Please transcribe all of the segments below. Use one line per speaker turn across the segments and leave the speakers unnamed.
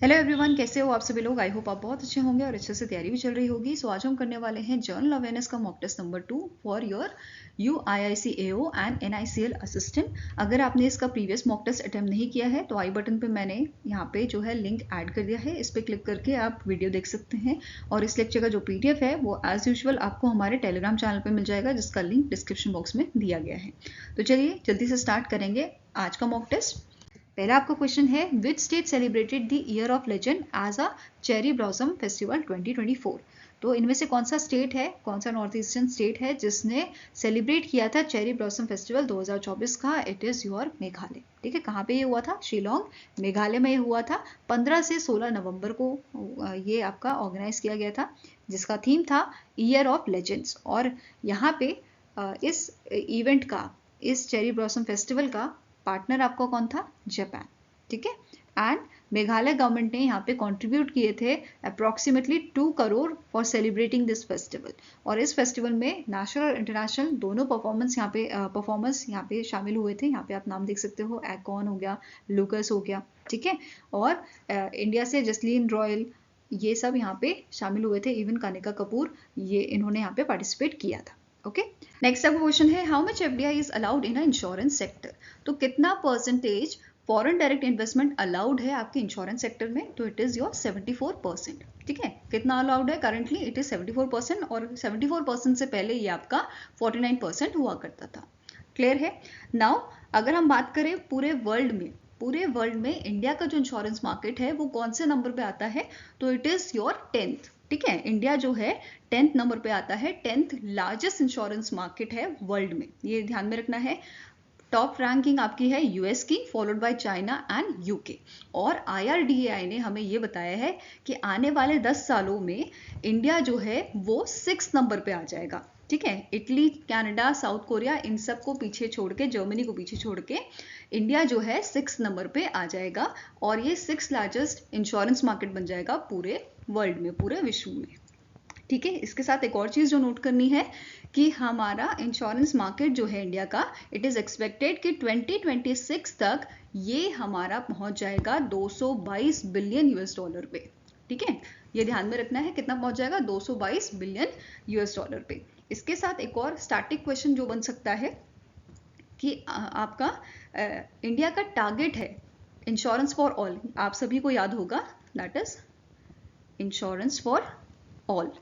Hello everyone, कैसे हो आप सभी लोग। आई होप आप बहुत अच्छे होंगे और अच्छे से तैयारी भी चल रही होगी। सो आज हम करने वाले हैं जर्नल अवेयरनेस का mock test number 2 for your UIIC AO and NICL assistant. अगर आपने इसका प्रीवियस मॉक टेस्ट अटेम्प्ट नहीं किया है तो आई बटन पे मैंने यहाँ पे जो है लिंक ऐड कर दिया है, इस पर क्लिक करके आप वीडियो देख सकते हैं। और इस लेक्चर का जो PDF है वो एज यूजुअल आपको हमारे टेलीग्राम चैनल पर मिल जाएगा, जिसका लिंक डिस्क्रिप्शन बॉक्स में दिया गया है। तो चलिए जल्दी से स्टार्ट करेंगे आज का मॉक टेस्ट। पहला आपका क्वेश्चन है, which state celebrated the year of legend as a cherry blossom festival 2024। तो इनमें से कौन सा स्टेट है, कौन सा नॉर्थ ईस्टर्न स्टेट है जिसने सेलिब्रेट किया था चेरी ब्लॉसम फेस्टिवल 2024 का। It is your Meghalaya. ठीक है, कहाँ पे ये हुआ था? शिलोंग मेघालय में ये हुआ था। 15 से 16 नवंबर को ये आपका ऑर्गेनाइज किया गया था, जिसका थीम था ईयर ऑफ लेजेंड्स। और यहाँ पे इस इवेंट का, इस चेरी ब्लॉसम फेस्टिवल का पार्टनर आपका कौन था? जापान। ठीक है, एंड मेघालय गवर्नमेंट ने यहाँ पे कंट्रीब्यूट किए थे approximately 2 crore for celebrating this festival. और इस फेस्टिवल में नेशनल और इंटरनेशनल दोनों परफॉर्मर्स यहाँ पे शामिल हुए थे। यहाँ पे आप नाम देख सकते हो, एकॉन हो गया, लुकस हो गया, ठीक है, और इंडिया से जसलीन रॉयल, ये सब यहाँ पे शामिल हुए थे। इवन कनिका कपूर, ये इन्होंने यहाँ पे पार्टिसिपेट किया था। ओके, नेक्स्ट आपका क्वेश्चन है, how much FDI is allowed in insurance sector. तो कितना percentage foreign direct investment allowed है आपके इंश्योरेंस सेक्टर में? तो इट इज योर 74%। ठीक है, कितना अलाउड है? करंटली इट इज 74%, और 74% से पहले ये आपका 49% हुआ करता था। क्लियर है? नाउ अगर हम बात करें पूरे वर्ल्ड में इंडिया का जो इंश्योरेंस मार्केट है वो कौन से नंबर पे आता है? तो इट इज योर 10th। ठीक है, इंडिया जो है 10th नंबर पे आता है। 10th लार्जेस्ट इंश्योरेंस मार्केट है वर्ल्ड में, ये ध्यान में रखना है। टॉप रैंकिंग आपकी है US की, followed by China and UK। और IRDAI ने हमें ये बताया है कि आने वाले 10 सालों में इंडिया जो है वो 6 नंबर पे आ जाएगा। ठीक है, इटली, कनाडा, साउथ कोरिया, इन सब को पीछे छोड़ के, जर्मनी को पीछे छोड़ के इंडिया जो है 6 नंबर पे आ जाएगा। और ये 6 लार्जेस्ट इंश्योरेंस मार्केट बन जाएगा पूरे वर्ल्ड में, पूरे विश्व में। ठीक है, इसके साथ एक और चीज जो नोट करनी है कि हमारा इंश्योरेंस मार्केट जो है इंडिया का, इट इज एक्सपेक्टेड कि 2026 तक ये हमारा पहुंच जाएगा 222 बिलियन US डॉलर पे। ठीक है, ये ध्यान में रखना है, कितना पहुंच जाएगा? 222 बिलियन US डॉलर पे। इसके साथ एक और स्टार्टिंग क्वेश्चन जो बन सकता है कि आपका इंडिया का टारगेट है इंश्योरेंस फॉर ऑल, आप सभी को याद होगा, that is insurance for all.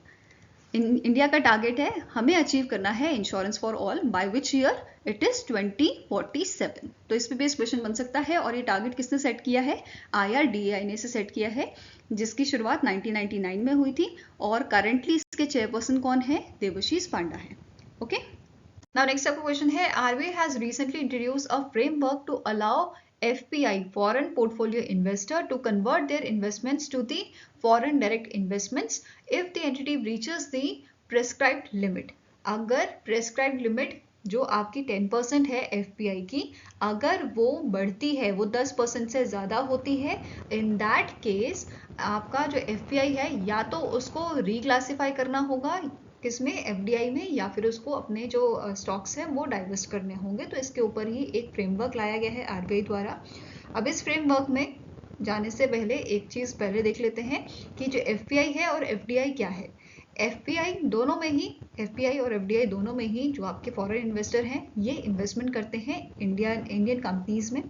India का टारगेट है, हमें अचीव करना है insurance for all by which year? It is 2047। तो इस पे बेस्ड क्वेश्चन बन सकता है। और ये टारगेट किसने सेट किया है? IRDAI ने इसे सेट किया है, जिसकी शुरुआत 1999 में हुई थी। और करंटली इसके चेयरपर्सन कौन है? देवाशीष पांडा है। ओके, नाउ नेक्स्ट आपका क्वेश्चन है, RBI has recently introduced a framework to allow FPI foreign portfolio investor to convert their investments to the foreign direct investments if the entity breaches the prescribed limit। अगर prescribed limit जो आपकी 10% है FPI की, अगर वो बढ़ती है, वो 10% से ज़्यादा होती है, इन दैट केस आपका जो FPI है या तो उसको रिक्लासीफाई करना होगा, किसमें? FDI में, या फिर उसको अपने जो स्टॉक्स हैं वो डाइवर्स्ट करने होंगे। तो इसके ऊपर ही एक फ्रेमवर्क लाया गया है RBI द्वारा। अब इस फ्रेमवर्क में जाने से पहले एक चीज़ पहले देख लेते हैं कि जो FPI है और FDI क्या है। FPI दोनों में ही, FPI और FDI दोनों में ही जो आपके फॉरेन इन्वेस्टर हैं ये इन्वेस्टमेंट करते हैं इंडियन कंपनीज में।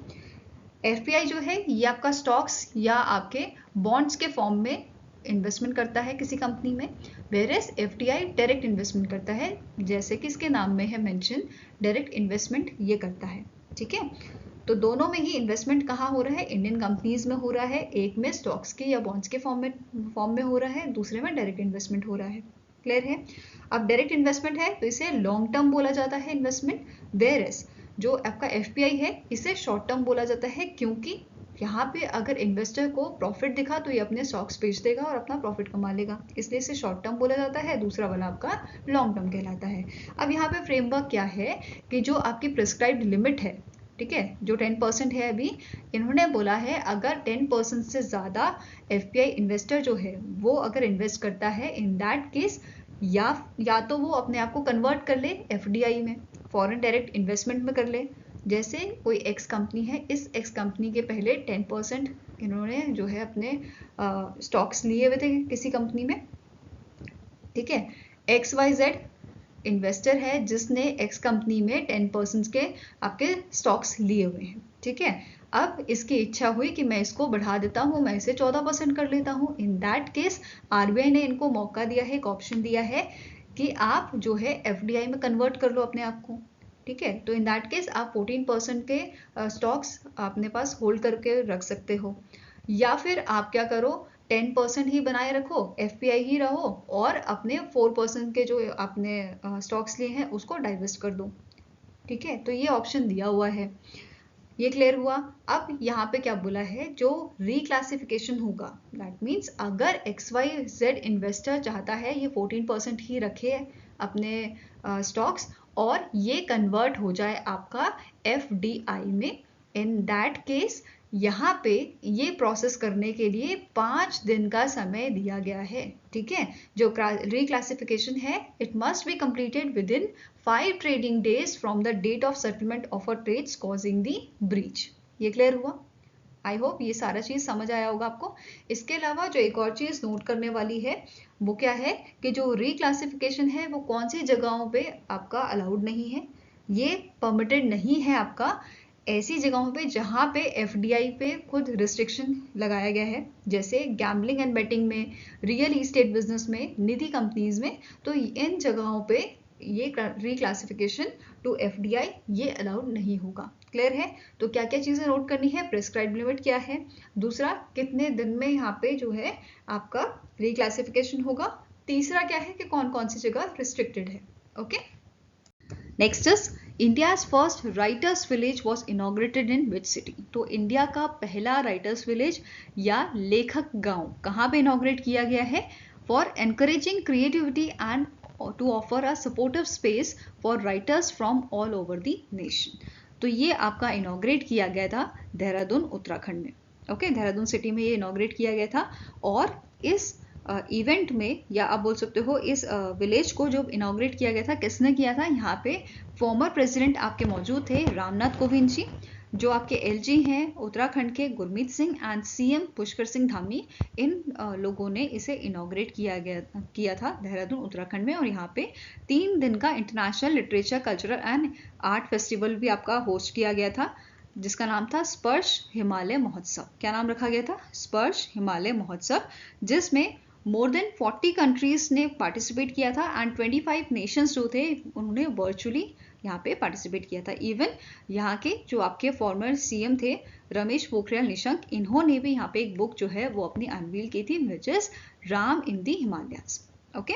FPI जो है ये आपका स्टॉक्स या आपके बॉन्ड्स के फॉर्म में इन्वेस्टमेंट करता है किसी कंपनी में, वेयरएज FDI डायरेक्ट इन्वेस्टमेंट करता है, जैसे कि इसके नाम में है मेंशन, डायरेक्ट इन्वेस्टमेंट ये करता है। ठीक है, तो दोनों में ही इन्वेस्टमेंट कहाँ हो रहा है? इंडियन कंपनीज में हो रहा है। एक में स्टॉक्स के या बॉन्ड्स के फॉर्म में हो रहा है, दूसरे में डायरेक्ट इन्वेस्टमेंट हो रहा है। क्लियर है? अब डायरेक्ट इन्वेस्टमेंट है तो इसे लॉन्ग टर्म बोला जाता है इन्वेस्टमेंट, वेयरएज जो आपका FPI है इसे शॉर्ट टर्म बोला जाता है, क्योंकि यहाँ पे अगर इन्वेस्टर को प्रॉफिट दिखा तो ये अपने स्टॉक्स बेच देगा और अपना प्रॉफिट कमा लेगा, इसलिए इसे शॉर्ट टर्म बोला जाता है। दूसरा वाला आपका लॉन्ग टर्म कहलाता है। अब यहाँ पे फ्रेमवर्क क्या है कि जो आपकी प्रिस्क्राइब्ड लिमिट है, ठीक है, जो 10% है, अभी इन्होंने बोला है अगर 10% से ज़्यादा FPI इन्वेस्टर जो है वो अगर इन्वेस्ट करता है, इन दैट केस या तो वो अपने आप को कन्वर्ट कर ले FDI में, फॉरेन डायरेक्ट इन्वेस्टमेंट में कर ले। जैसे कोई एक्स कंपनी है, इस एक्स कंपनी के पहले 10% इन्होंने जो है अपने स्टॉक्स लिए हुए थे किसी कंपनी में, ठीक है। XYZ इन्वेस्टर है जिसने X कंपनी में 10% के आपके स्टॉक्स लिए हुए हैं, ठीक है। अब इसकी इच्छा हुई कि मैं इसको बढ़ा देता हूँ, मैं इसे 14% कर लेता हूँ। इन दैट केस RBI ने इनको मौका दिया है, एक ऑप्शन दिया है कि आप जो है FDI में कन्वर्ट कर लो अपने आप को, ठीक है। तो इन दैट केस आप 14% के स्टॉक्स अपने पास होल्ड करके रख सकते हो, या फिर आप क्या करो 10% ही बनाए रखो, FPI ही रहो, और अपने 4% के जो आपने स्टॉक्स लिए हैं उसको डाइवेस्ट कर दो, ठीक है। तो ये ऑप्शन दिया हुआ है, ये क्लियर हुआ। अब यहाँ पे क्या बोला है, जो रिक्लासिफिकेशन होगा, दैट मीन्स अगर XYZ इन्वेस्टर चाहता है ये 14% ही रखे अपने स्टॉक्स और ये कन्वर्ट हो जाए आपका FDI में, इन दैट केस यहाँ पे ये प्रोसेस करने के लिए 5 दिन का समय दिया गया है, ठीक है। जो रिक्लासिफिकेशन है it must be completed within 5 trading days from the date of settlement of a trades causing the breach. ये क्लियर हुआ? आई होप ये सारा चीज समझ आया होगा आपको। इसके अलावा जो एक और चीज नोट करने वाली है वो क्या है कि जो रिक्लासिफिकेशन है वो कौन सी जगहों पे आपका अलाउड नहीं है, ये परमिटेड नहीं है आपका ऐसी जगहों पे जहाँ पे FDI पे खुद रिस्ट्रिक्शन लगाया गया है, जैसे गैम्बलिंग एंड बेटिंग में, रियल इस्टेट बिजनेस में, निधि कंपनीज में। तो इन जगहों पे ये रिक्लासिफिकेशन टू FDI ये अलाउड नहीं होगा। क्लियर है? तो क्या क्या चीजें नोट करनी है, प्रेस्क्राइब लिमिट क्या है, दूसरा कितने दिन में यहाँ पे जो है आपका रिक्लासिफिकेशन होगा, तीसरा क्या है कि कौन कौन सी जगह रिस्ट्रिक्टेड है। Okay, next is India's first writers village was inaugurated in which city. तो इंडिया का पहला राइटर्स विलेज या लेखक गांव कहाँ पे इनॉग्रेट किया गया है, for encouraging creativity and to offer a supportive space for writers from all over the nation. तो ये आपका इनॉग्रेट किया गया था देहरादून उत्तराखंड में। ओके, देहरादून सिटी में ये इनॉग्रेट किया गया था, और इस इवेंट में, या आप बोल सकते हो इस विलेज को जो इनॉग्रेट किया गया था, किसने किया था, यहाँ पे फॉर्मर प्रेसिडेंट आपके मौजूद थे रामनाथ कोविंद जी, जो आपके LG हैं उत्तराखंड के गुरमीत सिंह, एंड CM पुष्कर सिंह धामी। इन लोगों ने इसे इनॉग्रेट किया था देहरादून उत्तराखंड में, और यहाँ पे 3 दिन का international literature cultural and art festival भी आपका होस्ट किया गया था, जिसका नाम था स्पर्श हिमालय महोत्सव। क्या नाम रखा गया था? स्पर्श हिमालय महोत्सव, जिसमें मोर देन 40 कंट्रीज ने पार्टिसिपेट किया था, एंड 25 नेशंस जो थे उन्होंने वर्चुअली यहाँ पे पार्टिसिपेट किया था। इवन यहाँ के जो आपके फॉर्मर CM थे रमेश पोखरियाल निशंक, इन्होंने भी यहाँ पे एक बुक जो है वो अपनी अनवील की थी, which is Ram in the Himalayas. Okay,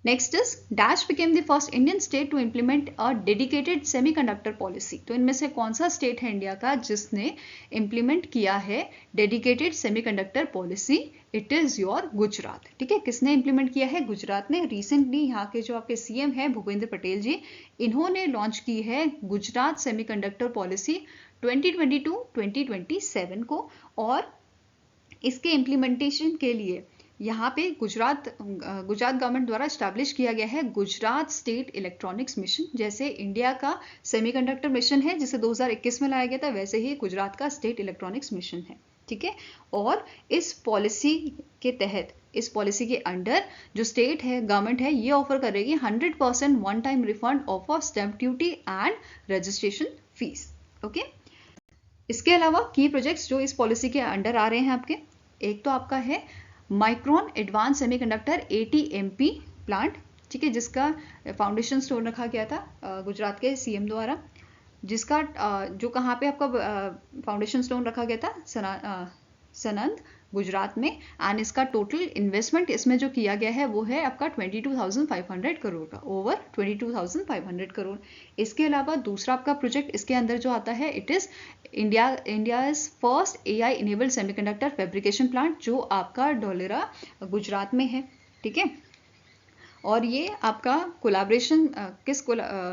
next is dash became the first Indian state to implement a dedicated semiconductor policy. तो इनमें से कौन सा स्टेट है इंडिया का जिसने इम्प्लीमेंट किया है dedicated semiconductor policy? It is your Gujarat. ठीक है, किसने इंप्लीमेंट किया है? गुजरात ने। रिसेंटली यहाँ के जो आपके CM है भूपेंद्र पटेल जी, इन्होंने लॉन्च की है गुजरात सेमीकंडक्टर पॉलिसी 2022-2027 को, और इसके इम्प्लीमेंटेशन के लिए यहाँ पे गुजरात गवर्नमेंट द्वारा स्टैब्लिश किया गया है गुजरात स्टेट इलेक्ट्रॉनिक्स मिशन। जैसे इंडिया का सेमीकंडक्टर मिशन है जिसे 2021 में लाया गया था, वैसे ही गुजरात का स्टेट इलेक्ट्रॉनिक्स मिशन है। ठीक है, और इस पॉलिसी के तहत, इस पॉलिसी के अंडर जो स्टेट है, गवर्नमेंट है, ये ऑफर करेगी 100% one time refund of a stamp duty and registration fees. Okay, इसके अलावा की प्रोजेक्ट्स जो इस पॉलिसी के अंडर आ रहे हैं आपके, एक तो आपका है micron advance semiconductor ATMP plant, ठीक है, जिसका फाउंडेशन स्टोन रखा गया था गुजरात के CM द्वारा, जिसका जो कहाँ पे आपका फाउंडेशन स्टोन रखा गया था, सनंद गुजरात में, एंड इसका टोटल इन्वेस्टमेंट इसमें जो किया गया है वो है आपका 22,500 करोड़ का, ओवर 22,500 करोड़। इसके अलावा दूसरा आपका प्रोजेक्ट इसके अंदर जो आता है, it is India's first AI enabled semiconductor fabrication plant, जो आपका डोलेरा गुजरात में है। ठीक है, और ये आपका कोलैबोरेशन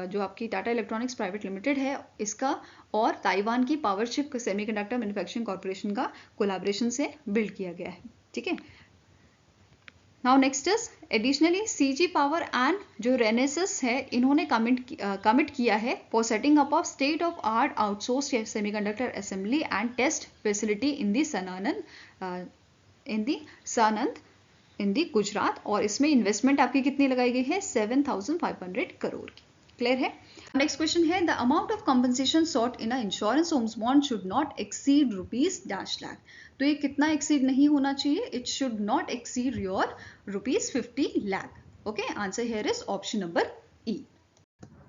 जो आपकी टाटा इलेक्ट्रॉनिक्स प्राइवेट लिमिटेड है इसका, और ताइवान की पावरशिप सेमीकंडक्टर मैन्युफैक्चरिंग कॉर्पोरेशन का कोलैबोरेशन से बिल्ड किया गया है। ठीक है, now next is additionally CG power and जो रेनेसिस है इन्होंने कमिट किया है for setting up of state of art outsource semiconductor assembly and test facility in the Sanand in the Gujarat, और इसमें इन्वेस्टमेंट आपकी कितनी लगाई गई है 7,500 करोड़ की। क्लियर है। नेक्स्ट क्वेश्चन है the amount of compensation sought in a insurance homes bond should not exceed ₹50,00,000। तो ये कितना एक्सीड नहीं होना चाहिए, it should not exceed your ₹50,00,000। Okay, answer here is option number E.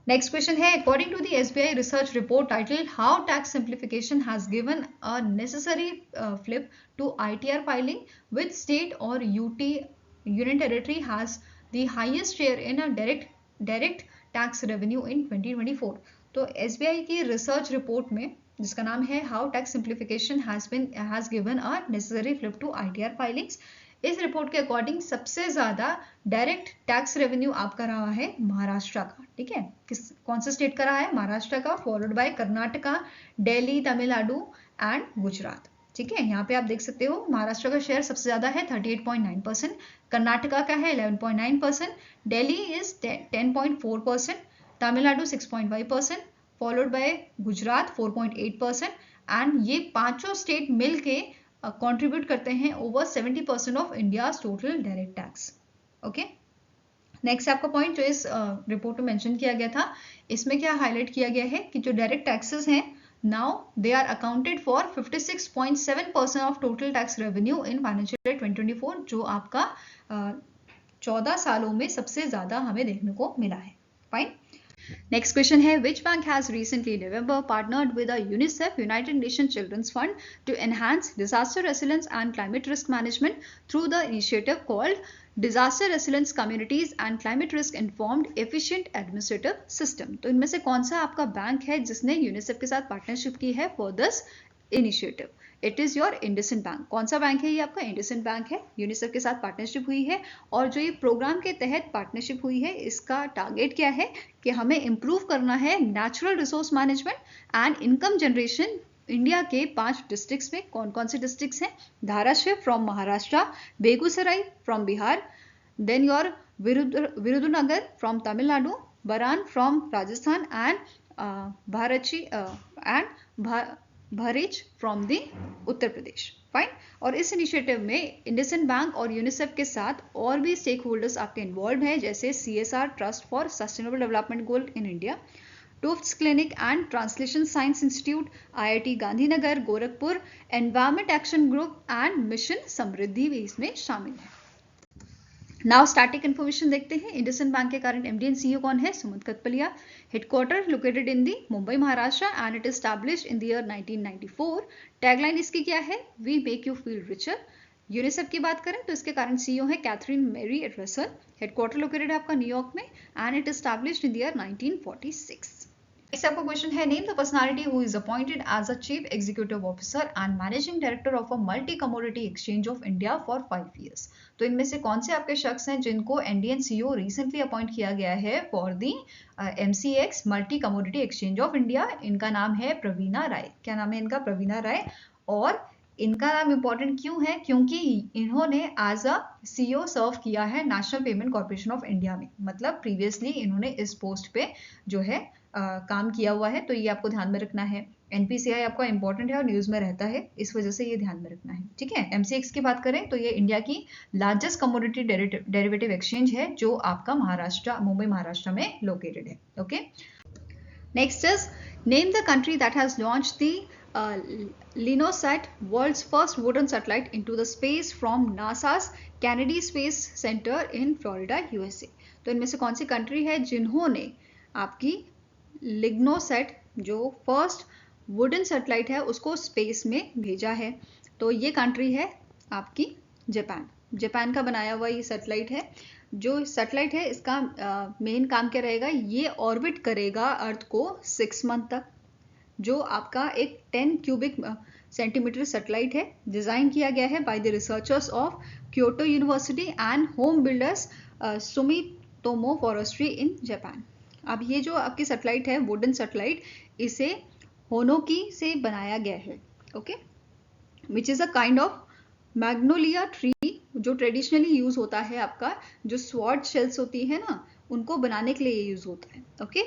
Next question है according to the SBI research report title how tax simplification has given a necessary flip to ITR filing, which state और union territory has the highest share in a direct tax revenue इन 2024। तो SBI की research report में जिसका नाम है how tax simplification has given a necessary flip to ITR filings, इस report के according सबसे ज्यादा डायरेक्ट टैक्स रेवेन्यू आपका रहा है महाराष्ट्र का। ठीक है, कौन से स्टेट का रहा है, महाराष्ट्र का, followed by Karnataka, Delhi, Tamil Nadu and Gujarat. ठीक है, यहाँ पे आप देख सकते हो महाराष्ट्र का शेयर सबसे ज्यादा है 38.9%, कर्नाटका का है 11.9%, Delhi is 10.4%, Tamil Nadu 6.5%, followed by Gujarat 4.8%, and ये पांचों स्टेट मिलके कंट्रीब्यूट करते हैं over 70% of India's total direct tax. Okay, next आपका पॉइंट जो इस रिपोर्ट में मेंशन किया गया था, इसमें क्या हाईलाइट किया गया है कि जो डायरेक्ट टैक्सेस हैं now they are accounted for 56.7% of total tax revenue in financial year 2024, जो आपका 14 सालों में सबसे ज्यादा हमें देखने को मिला है। फाइन। Next question है which bank has recently November partnered with a UNICEF United Nations Children's Fund to enhance disaster resilience and climate risk management through the initiative called Disaster Resilience Communities and Climate Risk Informed Efficient Administrative System। तो इनमें से कौन सा आपका bank है जिसने UNICEF के साथ पार्टनरशिप की है for this initiative? It is your IndusInd bank. कौन सा बैंक है ये आपका? इंडसइंड बैंक है। यूनिसेफ के साथ पार्टनरशिप हुई है और जो ये प्रोग्राम के तहत पार्टनरशिप हुई है इसका टारगेट क्या है कि हमें इंप्रूव करना है natural resource management and income generation India के 5 डिस्ट्रिक्ट्स में। कौन कौन से डिस्ट्रिक्ट्स हैं? Dharashiv from Maharashtra, Begusarai from Bihar, then your Virudhunagar from Tamil Nadu, Baran from Rajasthan and Bahraich from the Uttar Pradesh. Fine. और इस इनिशिएटिव में इंडसइंड बैंक और यूनिसेफ के साथ और भी स्टेक होल्डर्स आपके इन्वॉल्व हैं, जैसे CSR trust for sustainable development goal in India, Tufts clinic and translation science institute, IIT Gandhinagar, Gorakhpur, environment action group and mission Samriddhi भी इसमें शामिल है। नाउ स्टैटिक इन्फॉर्मेशन देखते हैं। इंडसइंड बैंक के करंट MD एंड CEO कौन है? Sumant Kathpalia. Headquarter located in the Mumbai Maharashtra and it established in the year 1994। Tagline इसकी क्या है? We make you feel richer. UNICEF की बात करें तो इसके करंट CEO है Catherine Mary Russell. Headquarter located है आपका न्यूयॉर्क में and it established in the year 1946। Next आपका क्वेश्चन है name the personality who is appointed as a chief executive officer and managing director of a multi commodity exchange of India for 5 years। तो इनमें से कौन से आपके शख्स हैं जिनको MD and CEO recently appoint किया गया है for the MCX multi commodity exchange of India? इनका नाम है प्रवीणा राय। क्या नाम है इनका? प्रवीणा राय। और इनका नाम इंपॉर्टेंट क्यों है? क्योंकि इन्होंने एज अ CEO सर्व किया है national payment corporation of India में, मतलब प्रीवियसली इन्होंने इस पोस्ट पे जो है काम किया हुआ है। तो ये आपको ध्यान में रखना है। NPCI आपका इंपॉर्टेंट है और न्यूज में रहता है, इस वजह से ये ध्यान में रखना है। ठीक है। MCX की बात करें तो ये इंडिया की लार्जेस्ट कमोडिटी डेरिवेटिव एक्सचेंज है जो आपका मुंबई महाराष्ट्र में लोकेटेड है। Okay, next is name the country that has launched the Linosat, world's first wooden satellite into the space from NASA's Kennedy Space Center in Florida, USA। तो इनमें से कौन सी country है जिन्होंने आपकी लिग्नोसेट जो फर्स्ट वुडन सैटेलाइट है उसको स्पेस में भेजा है? तो ये कंट्री है आपकी जापान। जापान का बनाया हुआ ये सैटेलाइट है। जो सैटेलाइट है इसका मेन काम क्या रहेगा? ये ऑर्बिट करेगा अर्थ को 6 मंथ तक। जो आपका एक 10 क्यूबिक सेंटीमीटर सैटेलाइट है, डिजाइन किया गया है by the researchers of Kyoto university and home builders Sumitomo forestry in Japan. अब ये जो आपकी सैटेलाइट है वुडन सैटेलाइट, इसे होनोकी से बनाया गया है। Okay, which is a kind of Magnolia tree जो ट्रेडिशनली यूज होता है आपका, जो स्वॉर्ड शेल्स होती है ना, उनको बनाने के लिए यूज होता है। ओके,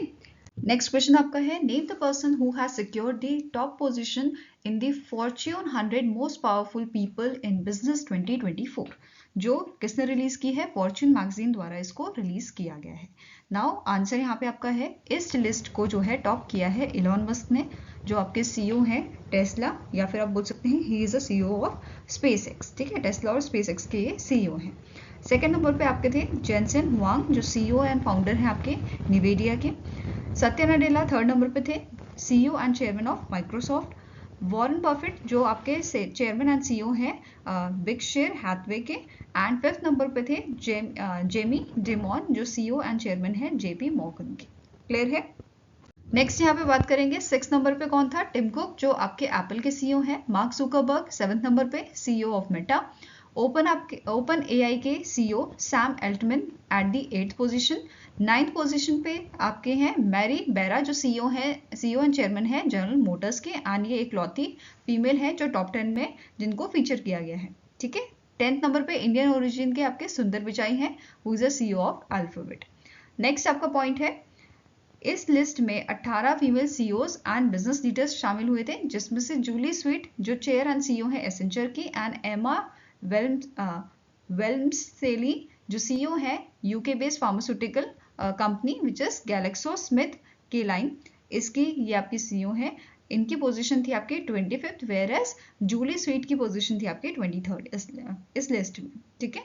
नेक्स्ट क्वेश्चन आपका है, name the person who has secured the top position in the Fortune 100 most powerful people in business 2024। जो किसने रिलीज की है? फॉर्च्यून मैगजीन द्वारा इसको रिलीज किया गया है। नाउ आंसर यहाँ पे आपका है, इस लिस्ट को जो है टॉप किया है इलॉन मस्क ने, जो आपके सीईओ हैं टेस्ला, या फिर आप बोल सकते हैं he is a CEO of space x. ठीक है, टेस्ला और स्पेस एक्स के ये सीईओ हैं। सेकेंड नंबर पे आपके थे जेनसेन हुआंग, जो सीईओ एंड फाउंडर हैं आपके निवेदिया के। सत्या नडेला थर्ड नंबर पे थे, CEO and chairman of Microsoft. Warren Buffett जो आपके चेयरमैन एंड सीईओ हैं बिगशेयर हैथवे के। एंड फिफ्थ नंबर पे थे जेमी डिमॉन, जो सीईओ एंड चेयरमैन हैं जेपी मॉर्गन के। क्लियर है? नेक्स्ट यहाँ पे बात करेंगे, सिक्स नंबर पे कौन था? टिम कुक, जो आपके एप्पल के सीईओ हैं। मार्क जुकरबर्ग सेवेंथ नंबर पे, CEO of Meta. Open AI के CEO Sam Altman at the 8th position. 9th position पे आपके हैं मैरी बेरा, जो सीईओ एंड चेयरमैन है जनरल मोटर्स के। एंड ये इकलौती फीमेल है जो टॉप 10 में जिनको फीचर किया गया है। ठीक है, 10th नंबर पे इंडियन ओरिजिन के आपके सुंदर पिचाई हैं, who is a CEO of alphabet. Next आपका पॉइंट है, इस लिस्ट में 18 female CEOs and business leaders शामिल हुए थे, जिसमें से जूली स्वीट जो चेयर एंड सीईओ है एसेंचर की, एंड एमा वेल्मसेली जो सीईओ है UK based pharmaceutical company which is Glaxo Smith की लाइन, इसकी ये आपकी सीईओ है। इनकी पोजीशन थी आपकी 25th, whereas Julie Sweet की पोजीशन थी आपकी 23rd इस लिस्ट में। ठीक है,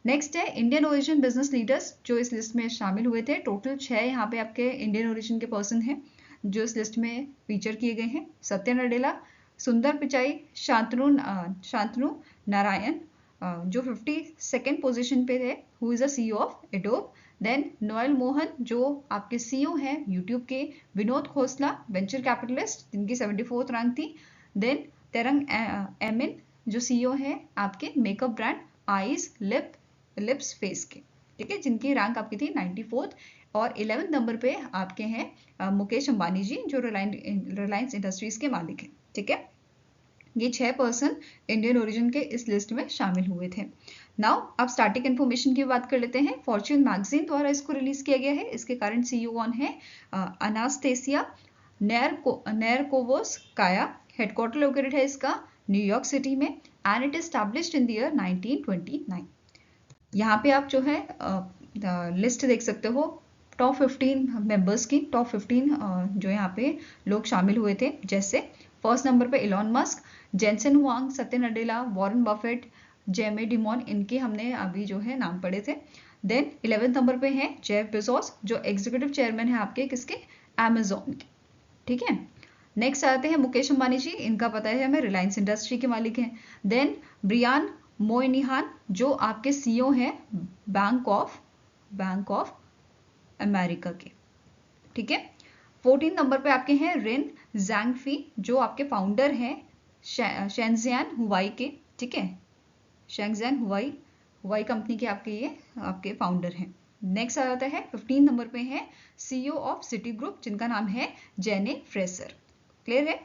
नेक्स्ट है इंडियन ओरिजिन बिजनेस लीडर्स, जो इस लिस्ट में शामिल हुए थे। टोटल 6 यहाँ पे आपके इंडियन ओरिजिन के पर्सन हैं जो इस लिस्ट में फीचर किए गए हैं। सत्या नडेला, सुंदर पिचाई, शांतनु नारायण जो 52nd पोजीशन पे थे, who is a CEO of Adobe. Then Noel Mohan जो आपके सीईओ हैं यूट्यूब के। विनोद खोसला वेंचर कैपिटलिस्ट, जिनकी 74th रैंक थी। देन तेरंग एमिन जो सीईओ है आपके makeup brand eyes lips face के। ठीक है, जिनकी रैंक आपकी थी 94th। और 11th नंबर पे आपके हैं मुकेश अंबानी जी, जो रिलायंस इंडस्ट्रीज के मालिक हैं। ठीक है, ये 6 पर्सन इंडियन ओरिजिन के इस लिस्ट में शामिल हुए थे। नाउ अब स्टार्टिंग इन्फॉर्मेशन की बात कर लेते हैं। फॉर्च्यून मैगजीन द्वारा इसको रिलीज किया गया है। इसके करंट सीईओ कौन है? अनास्टेसिया नेरकोवोस काया। हेडक्वार्टर लोकेटेड है इसका न्यूयॉर्क सिटी में, and it established in the year 1929। यहाँ पे आप जो है लिस्ट देख सकते हो टॉप 15 मेंबर्स की। टॉप 15 जो यहाँ पे लोग शामिल हुए थे, जैसे फर्स्ट नंबर पे इलॉन मस्क, जेनसेन हुआंग, सत्य Nadella, Warren Buffett, Jamie demon, इनके हमने अभी जो है नाम पढ़े थे। देन 11th नंबर पे हैं जेफ बेजोस, जो एग्जीक्यूटिव चेयरमैन है आपके किसके? अमेजॉन के। ठीक है, नेक्स्ट आते हैं मुकेश अंबानी जी, इनका पता है हमें, रिलायंस इंडस्ट्री के मालिक हैं। देन ब्रियान मोइनिहान जो आपके सीईओ हैं बैंक ऑफ अमेरिका के। ठीक है, 14 नंबर पे आपके हैं रेन जैंगफी, जो आपके फाउंडर हैं शेंजियान हुआई के। ठीक है, शेंजियान हुआई कंपनी के आपके फाउंडर हैं। नेक्स्ट आ जाता है 15 नंबर पे है सीईओ ऑफ सिटी ग्रुप, जिनका नाम है जेने फ्रेसर। क्लियर है?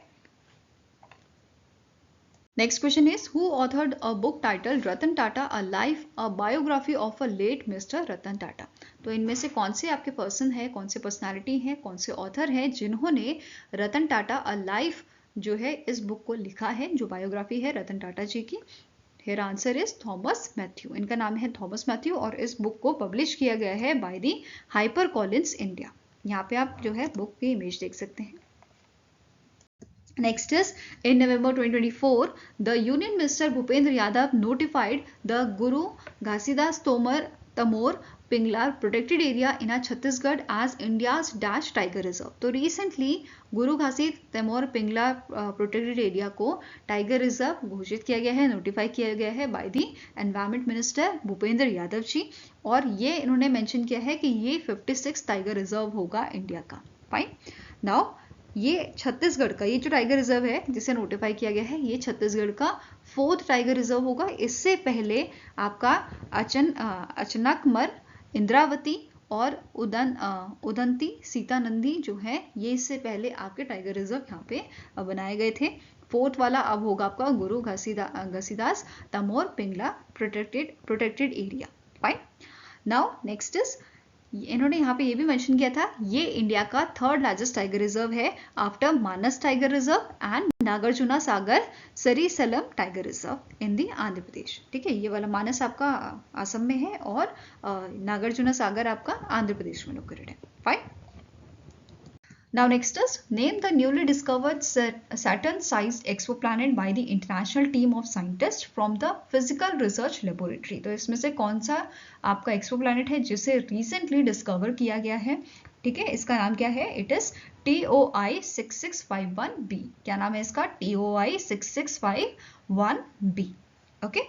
Next question is, who authored a book title Ratan Tata a life a biography of a late mister Ratan Tata. तो इनमें से कौन से आपके पर्सन है, कौन से पर्सनालिटी हैं, कौन से ऑथर हैं जिन्होंने रतन टाटा अ लाइफ जो है इस बुक को लिखा है, जो बायोग्राफी है रतन टाटा जी की? Here answer is Thomas Matthew. इनका नाम है थॉमस मैथ्यू और इस बुक को पब्लिश किया गया है by the hyper Collins India. यहाँ पे आप जो है बुक की इमेज देख सकते हैं। Next is, in November 2024, the Union Minister Bhupendra Yadav notified the Guru Ghasidas Tamor Pinglar protected area in Chhattisgarh as India's Dash Tiger Reserve. तो recently Guru Ghasi Tamor Pingla protected area को टाइगर रिजर्व घोषित किया गया है, नोटिफाई किया गया है by the environment minister Bhupender Yadav ji. और ये इन्होंने मेंशन किया है कि ये 56 टाइगर रिजर्व होगा इंडिया का। फाइन, नाउ ये छत्तीसगढ़ का ये जो टाइगर रिजर्व है जिसे नोटिफाई किया गया है, ये छत्तीसगढ़ का 4th टाइगर रिजर्व होगा। इससे पहले आपका अचनकमर, इंद्रावती और उदंती सीतानंदी जो है, ये इससे पहले आपके टाइगर रिजर्व यहाँ पे बनाए गए थे। फोर्थ वाला अब होगा आपका Guru Ghasidas Tamor Pingla protected area. Fine. Now next is, इन्होंने यहाँ पे ये भी मेंशन किया था, ये इंडिया का थर्ड लार्जेस्ट टाइगर रिजर्व है after Manas tiger reserve and Nagarjuna Sagar Srisailam tiger reserve in the Andhra Pradesh. ठीक है, ये वाला मानस आपका असम में है और नागार्जुना सागर आपका आंध्र प्रदेश में लोकेटेड है। Fine. Now next is, name the newly discovered Saturn-sized exoplanet by the international team of scientists from the Physical Research Laboratory। तो इसमें से कौन सा आपका एक्सोप्लैनेट है जिसे रिसेंटली डिस्कवर किया गया है? ठीक है, इसका नाम क्या है? It is TOI 6651b। क्या नाम है इसका? TOI 6651b। ओके,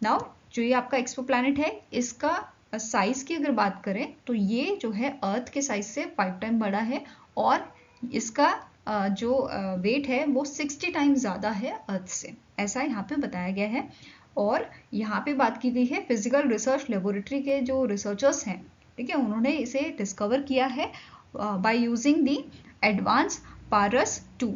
नाउ जो ये आपका एक्सोप्लैनेट है, इसका साइज की अगर बात करें तो ये जो है अर्थ के साइज से 5 टाइम बड़ा है और इसका जो वेट है वो 60 टाइम्स ज़्यादा है अर्थ से, ऐसा यहाँ पे बताया गया है। और यहाँ पे बात की गई है फिजिकल रिसर्च लेबोरेटरी के जो रिसर्चर्स हैं, ठीक है, उन्होंने इसे डिस्कवर किया है by using the advance Paras 2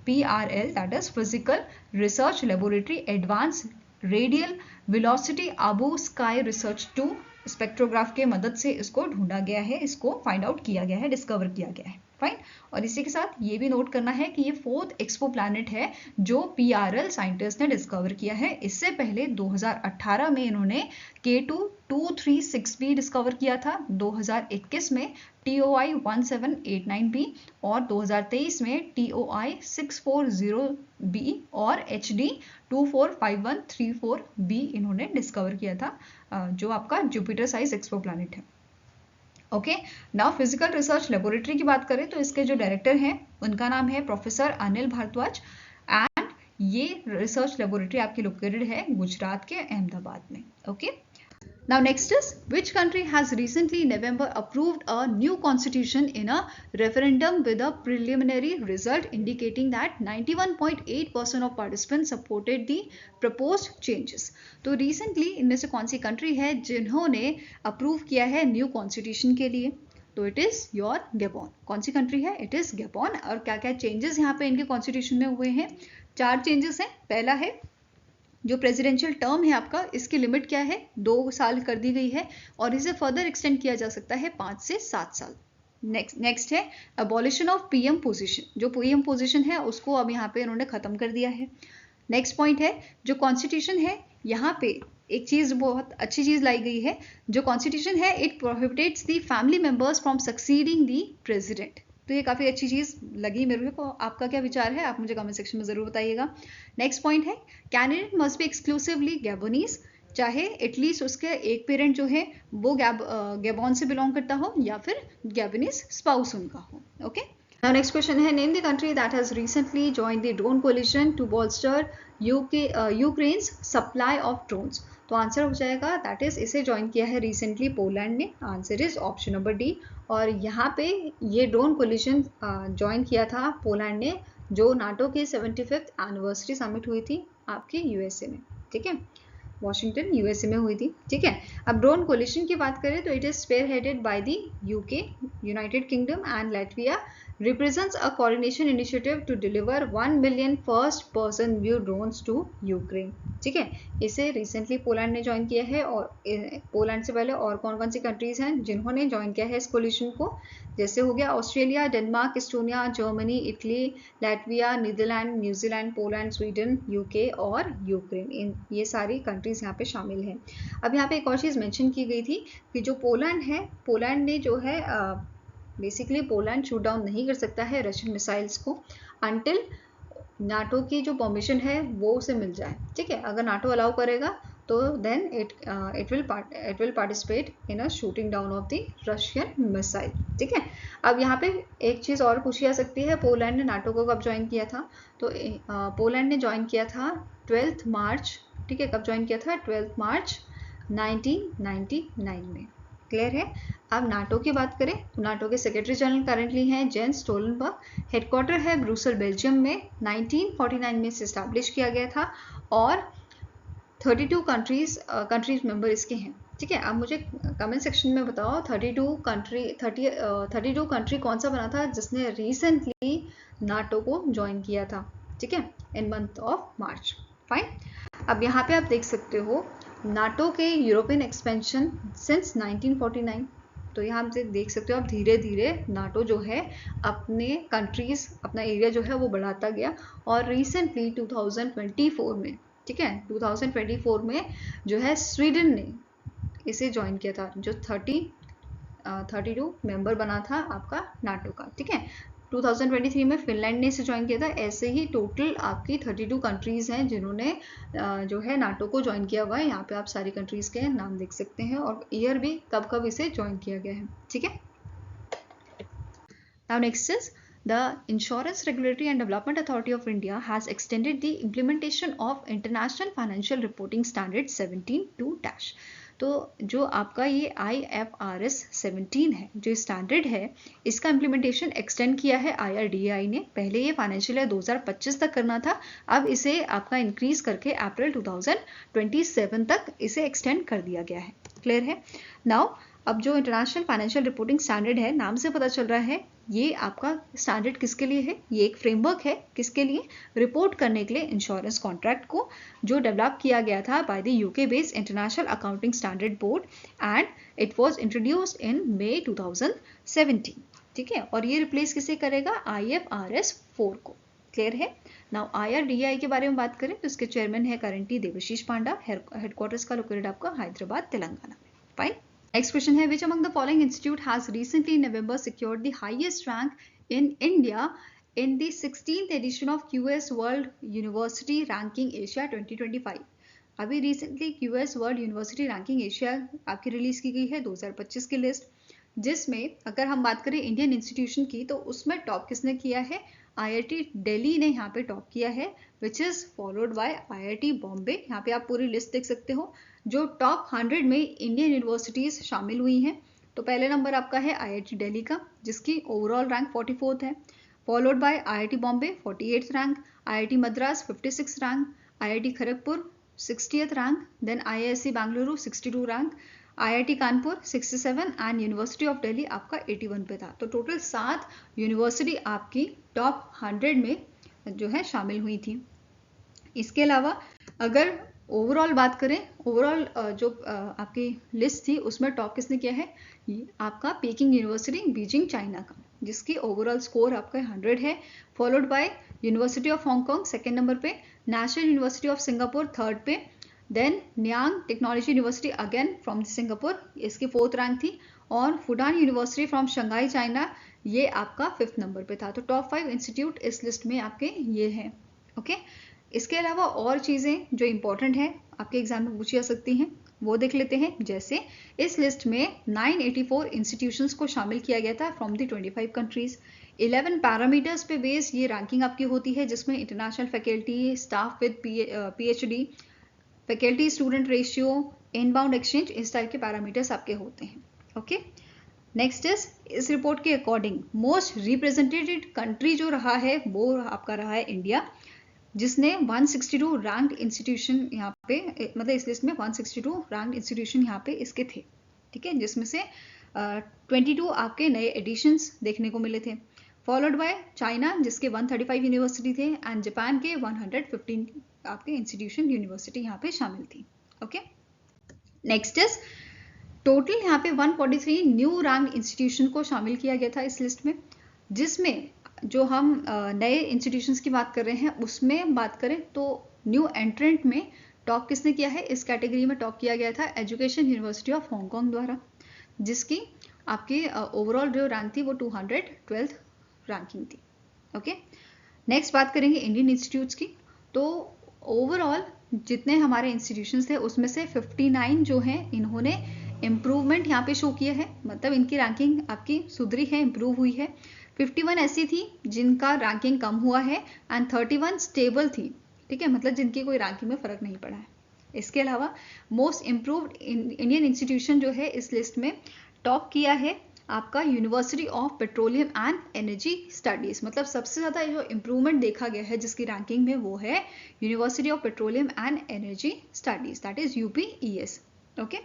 PRL, that is physical research laboratory advance radial velocity Abu sky research 2 spectrograph के मदद से इसको ढूंढा गया है, इसको फाइंड आउट किया गया है, डिस्कवर किया गया है। फाइन। और इसी के साथ ये भी नोट करना है कि ये फोर्थ एक्सोप्लैनेट है जो PRL साइंटिस्ट ने डिस्कवर किया है। इससे पहले 2018 में इन्होंने K2 236b डिस्कवर किया था, 2021 में TOI 1789b और 2023 में TOI 640b और HD 245134b इन्होंने डिस्कवर किया था, जो आपका जुपिटर साइज एक्सोप्लैनेट है। Okay, now physical research laboratory की बात करें तो इसके जो डायरेक्टर हैं उनका नाम है प्रोफेसर अनिल भारद्वाज एंड ये रिसर्च लेबोरेटरी आपकी लोकेटेड है गुजरात के अहमदाबाद में। Okay, now next is, which country has recently in November approved a new constitution in a referendum with a preliminary result indicating that 91.8% of participants supported the proposed changes। तो recently इनमें से कौन सी country है जिन्होंने approve किया है new constitution के लिए? तो इट इज योर गैबोन। कौन सी कंट्री है? It is Gabon. और क्या क्या चेंजेस यहाँ पे इनके कॉन्स्टिट्यूशन में हुए हैं? 4 चेंजेस हैं। पहला है जो प्रेसिडेंशियल टर्म है आपका, इसकी लिमिट क्या है? 2 साल कर दी गई है और इसे फर्दर एक्सटेंड किया जा सकता है 5 से 7 साल। नेक्स्ट है अबॉलिशन ऑफ PM पोजीशन। जो PM पोजीशन है उसको अब यहाँ पे इन्होंने खत्म कर दिया है। नेक्स्ट पॉइंट है जो कॉन्स्टिट्यूशन है, यहाँ पे एक चीज बहुत अच्छी चीज लाई गई है। जो कॉन्स्टिट्यूशन है it prohibits the family members from succeeding the president. तो ये काफ़ी अच्छी चीज़ लगी मेरे को। आपका क्या विचार है आप मुझे कमेंट सेक्शन में ज़रूर बताइएगा। नेक्स्ट पॉइंट है कैंडिडेट मस्ट बी एक्सक्लूसिवली गैबोनीज, चाहे एटलीस्ट उसके एक पेरेंट जो है वो गैबोन से बिलोंग करता हो या फिर गैबोनीज स्पाउस उनका हो। ओके, नाउ नेक्स्ट क्वेश्चन है name the country that has recently joined the drone coalition to bolster Ukraine's supply of drones. तो आंसर हो जाएगा दैट इज, इसे ज्वाइन किया है रिसेंटली पोलैंड ने। Answer is option number D. और यहाँ पे ये ड्रोन कोलिशन ज्वाइन किया था पोलैंड ने, जो नाटो की 75th एनिवर्सरी समिट हुई थी आपके USA में। ठीक है, वॉशिंगटन USA में हुई थी। ठीक है, अब ड्रोन कोलिशन की बात करें तो it is spearheaded by the UK, United Kingdom and Latvia, represents a coordination initiative to deliver 1 million first person view drones to Ukraine। ठीक है, इसे रिसेंटली पोलैंड ने ज्वाइन किया है। और पोलैंड से पहले और कौन कौन सी कंट्रीज हैं जिन्होंने ज्वाइन किया है इस कोलिशन को? जैसे हो गया Australia, Denmark, Estonia, Germany, Italy, Latvia, Netherland, New Zealand, Poland, Sweden, UK और यूक्रेन। ये सारी कंट्रीज यहाँ पे शामिल हैं। अब यहाँ पे एक और चीज़ मेंशन की गई थी कि जो पोलैंड है, पोलैंड ने जो है बेसिकली पोलैंड शूट डाउन नहीं कर सकता है रशियन मिसाइल्स को अनटिल नाटो की जो परमिशन है वो उसे मिल जाए। ठीक है, अगर नाटो अलाउ करेगा तो then it will participate in a shooting down of the Russian missile. ठीक है, अब यहाँ पे एक चीज़ और पूछी जा सकती है, पोलैंड ने नाटो को कब ज्वाइन किया था? तो पोलैंड ने ज्वाइन किया था 12 मार्च। ठीक है, कब ज्वाइन किया था? 12 मार्च 1999 में। क्लियर है? अब नाटो की बात करें तो नाटो के सेक्रेटरी जनरल करेंटली हैं जेंस स्टोलनबर्ग। हेडक्वार्टर है ब्रुसेल बेल्जियम में। 1949 में इसे स्टैब्लिश किया गया था और 32 कंट्रीज मेंबर इसके हैं। ठीक है, अब मुझे कमेंट सेक्शन में बताओ 32 कंट्री कौन सा बना था जिसने रिसेंटली नाटो को ज्वाइन किया था? ठीक है, इन मंथ ऑफ मार्च। फाइन। अब यहाँ पे आप देख सकते हो नाटो के यूरोपियन एक्सपेंशन सिंस 1949। तो यहाँ आप देख सकते हो आप धीरे धीरे नाटो जो है अपने कंट्रीज, अपना एरिया जो है वो बढ़ाता गया, और रिसेंटली 2024 में, ठीक है, 2024 में जो है स्वीडन ने इसे ज्वाइन किया था, जो 32 मेंबर बना था आपका नाटो का, ठीक है। 2023 में फिनलैंड ने इसे ज्वाइन किया था। ऐसे ही टोटल आपकी 32 कंट्रीज हैं जिन्होंने जो है नाटो को ज्वाइन किया हुआ है। यहाँ पे आप सारी कंट्रीज के नाम देख सकते हैं और ईयर भी कब कब इसे ज्वाइन किया गया है, ठीक है। Now next is the Insurance Regulatory and Development Authority of India has extended the implementation of International Financial Reporting Standard 17(2)। तो जो आपका ये IFRS 17 है, जो स्टैंडर्ड है, इसका इम्प्लीमेंटेशन एक्सटेंड किया है IRDAI ने। पहले ये फाइनेंशियल ईयर 2025 तक करना था, अब इसे आपका इंक्रीज करके अप्रैल 2027 तक इसे एक्सटेंड कर दिया गया है। क्लियर है। नाउ अब जो इंटरनेशनल फाइनेंशियल रिपोर्टिंग स्टैंडर्ड है, नाम से पता चल रहा है ये आपका स्टैंडर्ड किसके लिए है, ये एक फ्रेमवर्क है किसके लिए, रिपोर्ट करने के लिए इंश्योरेंस कॉन्ट्रैक्ट को, जो डेवलप किया गया था by the UK based international accounting standard board and it was introduced in May 2017, ठीक है। और ये रिप्लेस किसे करेगा, IFRS 4 को। क्लियर है। नाउ IRDAI के बारे में बात करें तो इसके चेयरमैन है करेंटली देवाशीष पांडा, हेडक्वार्टर्स का लोकेटेड आपका हैदराबाद तेलंगाना में। फाइन। Next question है, which among the following institute has recently in November secured the highest rank in India in the 16th edition of QS World University Ranking Asia 2025? अभी recently QS World University Ranking Asia आपकी release की गई है 2025 की list, जिसमें अगर हम बात करें इंडियन इंस्टीट्यूशन की तो उसमें टॉप किसने किया है, IIT दिल्ली ने यहाँ पे टॉप किया है, which is followed by IIT Bombay. यहाँ पे आप पूरी लिस्ट देख सकते हो जो टॉप 100 में इंडियन यूनिवर्सिटीज शामिल हुई हैं। तो पहले नंबर आपका है IIT दिल्ली का, जिसकी ओवरऑल रैंक 44th है, followed by IIT Bombay 48th rank, IIT Madras 56th rank, IIT Kharagpur 60th rank, then IISc Bengaluru 62 rank, IIT Kanpur 67 and university of Delhi आपका 81 पे था। तो टोटल 7 यूनिवर्सिटी आपकी टॉप 100 में जो है शामिल हुई थी। इसके अलावा अगर ओवरऑल बात करें, ओवरऑल जो आपकी लिस्ट थी उसमें टॉप किसने किया है, आपका पेकिंग यूनिवर्सिटी बीजिंग चाइना का, जिसकी ओवरऑल स्कोर आपका 100 है, followed by university of Hong Kong second number पे, national university of Singapore third पे, then Nanyang technology university again from Singapore, इसकी 4th रैंक थी, और Fudan university from Shanghai China, ये आपका 5th नंबर पे था। तो टॉप 5 इंस्टीट्यूट इस लिस्ट में आपके ये हैं। ओके। इसके अलावा और चीज़ें जो इंपॉर्टेंट है आपके एग्जाम में पूछी जा सकती हैं वो देख लेते हैं। जैसे इस लिस्ट में 984 इंस्टीट्यूशंस को शामिल किया गया था फ्रॉम द 25 कंट्रीज। 11 पैरामीटर्स पे बेस्ड ये रैंकिंग आपकी होती है, जिसमें international faculty, staff with PhD, faculty student ratio, inbound exchange, इस टाइप के पैरामीटर्स आपके होते हैं। ओके। नेक्स्ट इज, इस रिपोर्ट के अकॉर्डिंग मोस्ट रिप्रेजेंटेटेड कंट्री जो रहा है वो आपका रहा है इंडिया, जिसने 162 रैंक्ड इंस्टीट्यूशन यहाँ पे, मतलब इस लिस्ट में 162 रैंक्ड इंस्टीट्यूशन यहाँ पे इसके थे, ठीक है, जिसमें से 22 आपके नए एडिशंस देखने को मिले थे, फॉलोड बाय चाइना जिसके 135 यूनिवर्सिटी थे, एंड जापान के 115 आपके इंस्टीट्यूशन यूनिवर्सिटी यहाँ पे शामिल थी। ओके। नेक्स्ट इज, टोटल यहाँ पे 143 न्यू रैंक इंस्टीट्यूशन को शामिल किया गया था इस लिस्ट में, जिसमें जो हम नए इंस्टीट्यूशंस की बात कर रहे हैं उसमें बात करें तो न्यू एंट्रेंट में टॉप किसने किया है, इस कैटेगरी में टॉप किया गया था एजुकेशन यूनिवर्सिटी ऑफ हांगकांग द्वारा, जिसकी आपकी ओवरऑल जो रैंक थी वो 212th रैंकिंग थी। ओके। नेक्स्ट बात करेंगे इंडियन इंस्टीट्यूट्स की। तो ओवरऑल जितने हमारे इंस्टीट्यूशंस थे उसमें से 59 जो हैं इन्होंने इम्प्रूवमेंट यहाँ पे शो किया है, मतलब इनकी रैंकिंग आपकी सुधरी है, इम्प्रूव हुई है। 51 ऐसी थी जिनका रैंकिंग कम हुआ है एंड 31 स्टेबल थी, ठीक है, मतलब जिनकी कोई रैंकिंग में फर्क नहीं पड़ा है। इसके अलावा मोस्ट इम्प्रूव्ड इंडियन इंस्टीट्यूशन जो है इस लिस्ट में टॉप किया है आपका university of petroleum and energy studies, मतलब सबसे ज़्यादा जो इम्प्रूवमेंट देखा गया है जिसकी रैंकिंग में वो है university of petroleum and energy studies, that is UPES। Okay.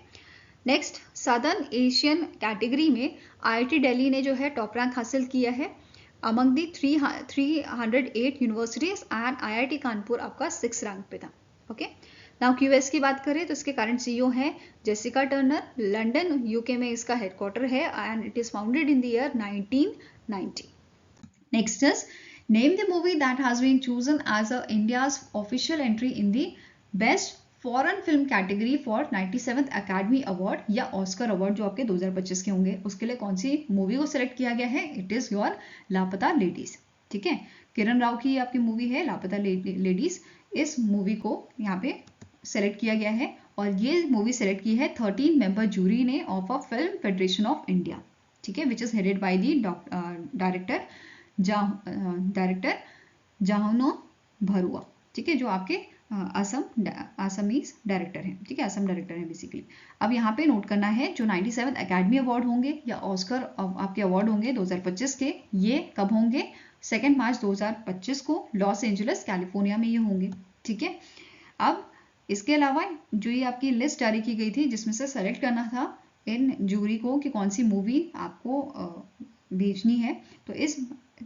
Next, southern Asian category में IIT दिल्ली ने जो है टॉप रैंक हासिल किया है among the 308 universities and IIT Kanpur आपका 6 रैंक पे था। ओके, नाउ QS की बात करें तो इसके करंट CEO है जेसिका टर्नर, लंदन UK में इसका हेडक्वार्टर है and it is founded in the year 1990। Next is name the movie that has been chosen as India's official entry in the best foreign film category for 97th academy award या Oscar award जो आपके 2025 के होंगे, उसके लिए कौन सी movie को select किया गया है? इट इज योर लापता लेडीज। ठीक है, किरण राव की आपकी मूवी है लापता लेडीज। इस मूवी को यहाँ पे सेलेक्ट किया गया है और ये मूवी सेलेक्ट की है 13 मेंबर जूरी ने of a film federation of India. ठीक है, which is headed by the director Jahnu Barua. ठीक है, जो आपके आसामीज डायरेक्टर हैं। ठीक है, असम डायरेक्टर हैं बेसिकली। अब यहाँ पे नोट करना है जो 97th अकेडमी अवार्ड होंगे या ऑस्कर आपके अवार्ड होंगे 2025 के, ये कब होंगे? 2 मार्च 2025 को लॉस एंजलिस कैलिफोर्निया में ये होंगे। ठीक है, अब इसके अलावा जो ये आपकी लिस्ट जारी की गई थी जिसमें से सेलेक्ट करना था इन जूरी को कि कौन सी मूवी आपको भेजनी है, तो इस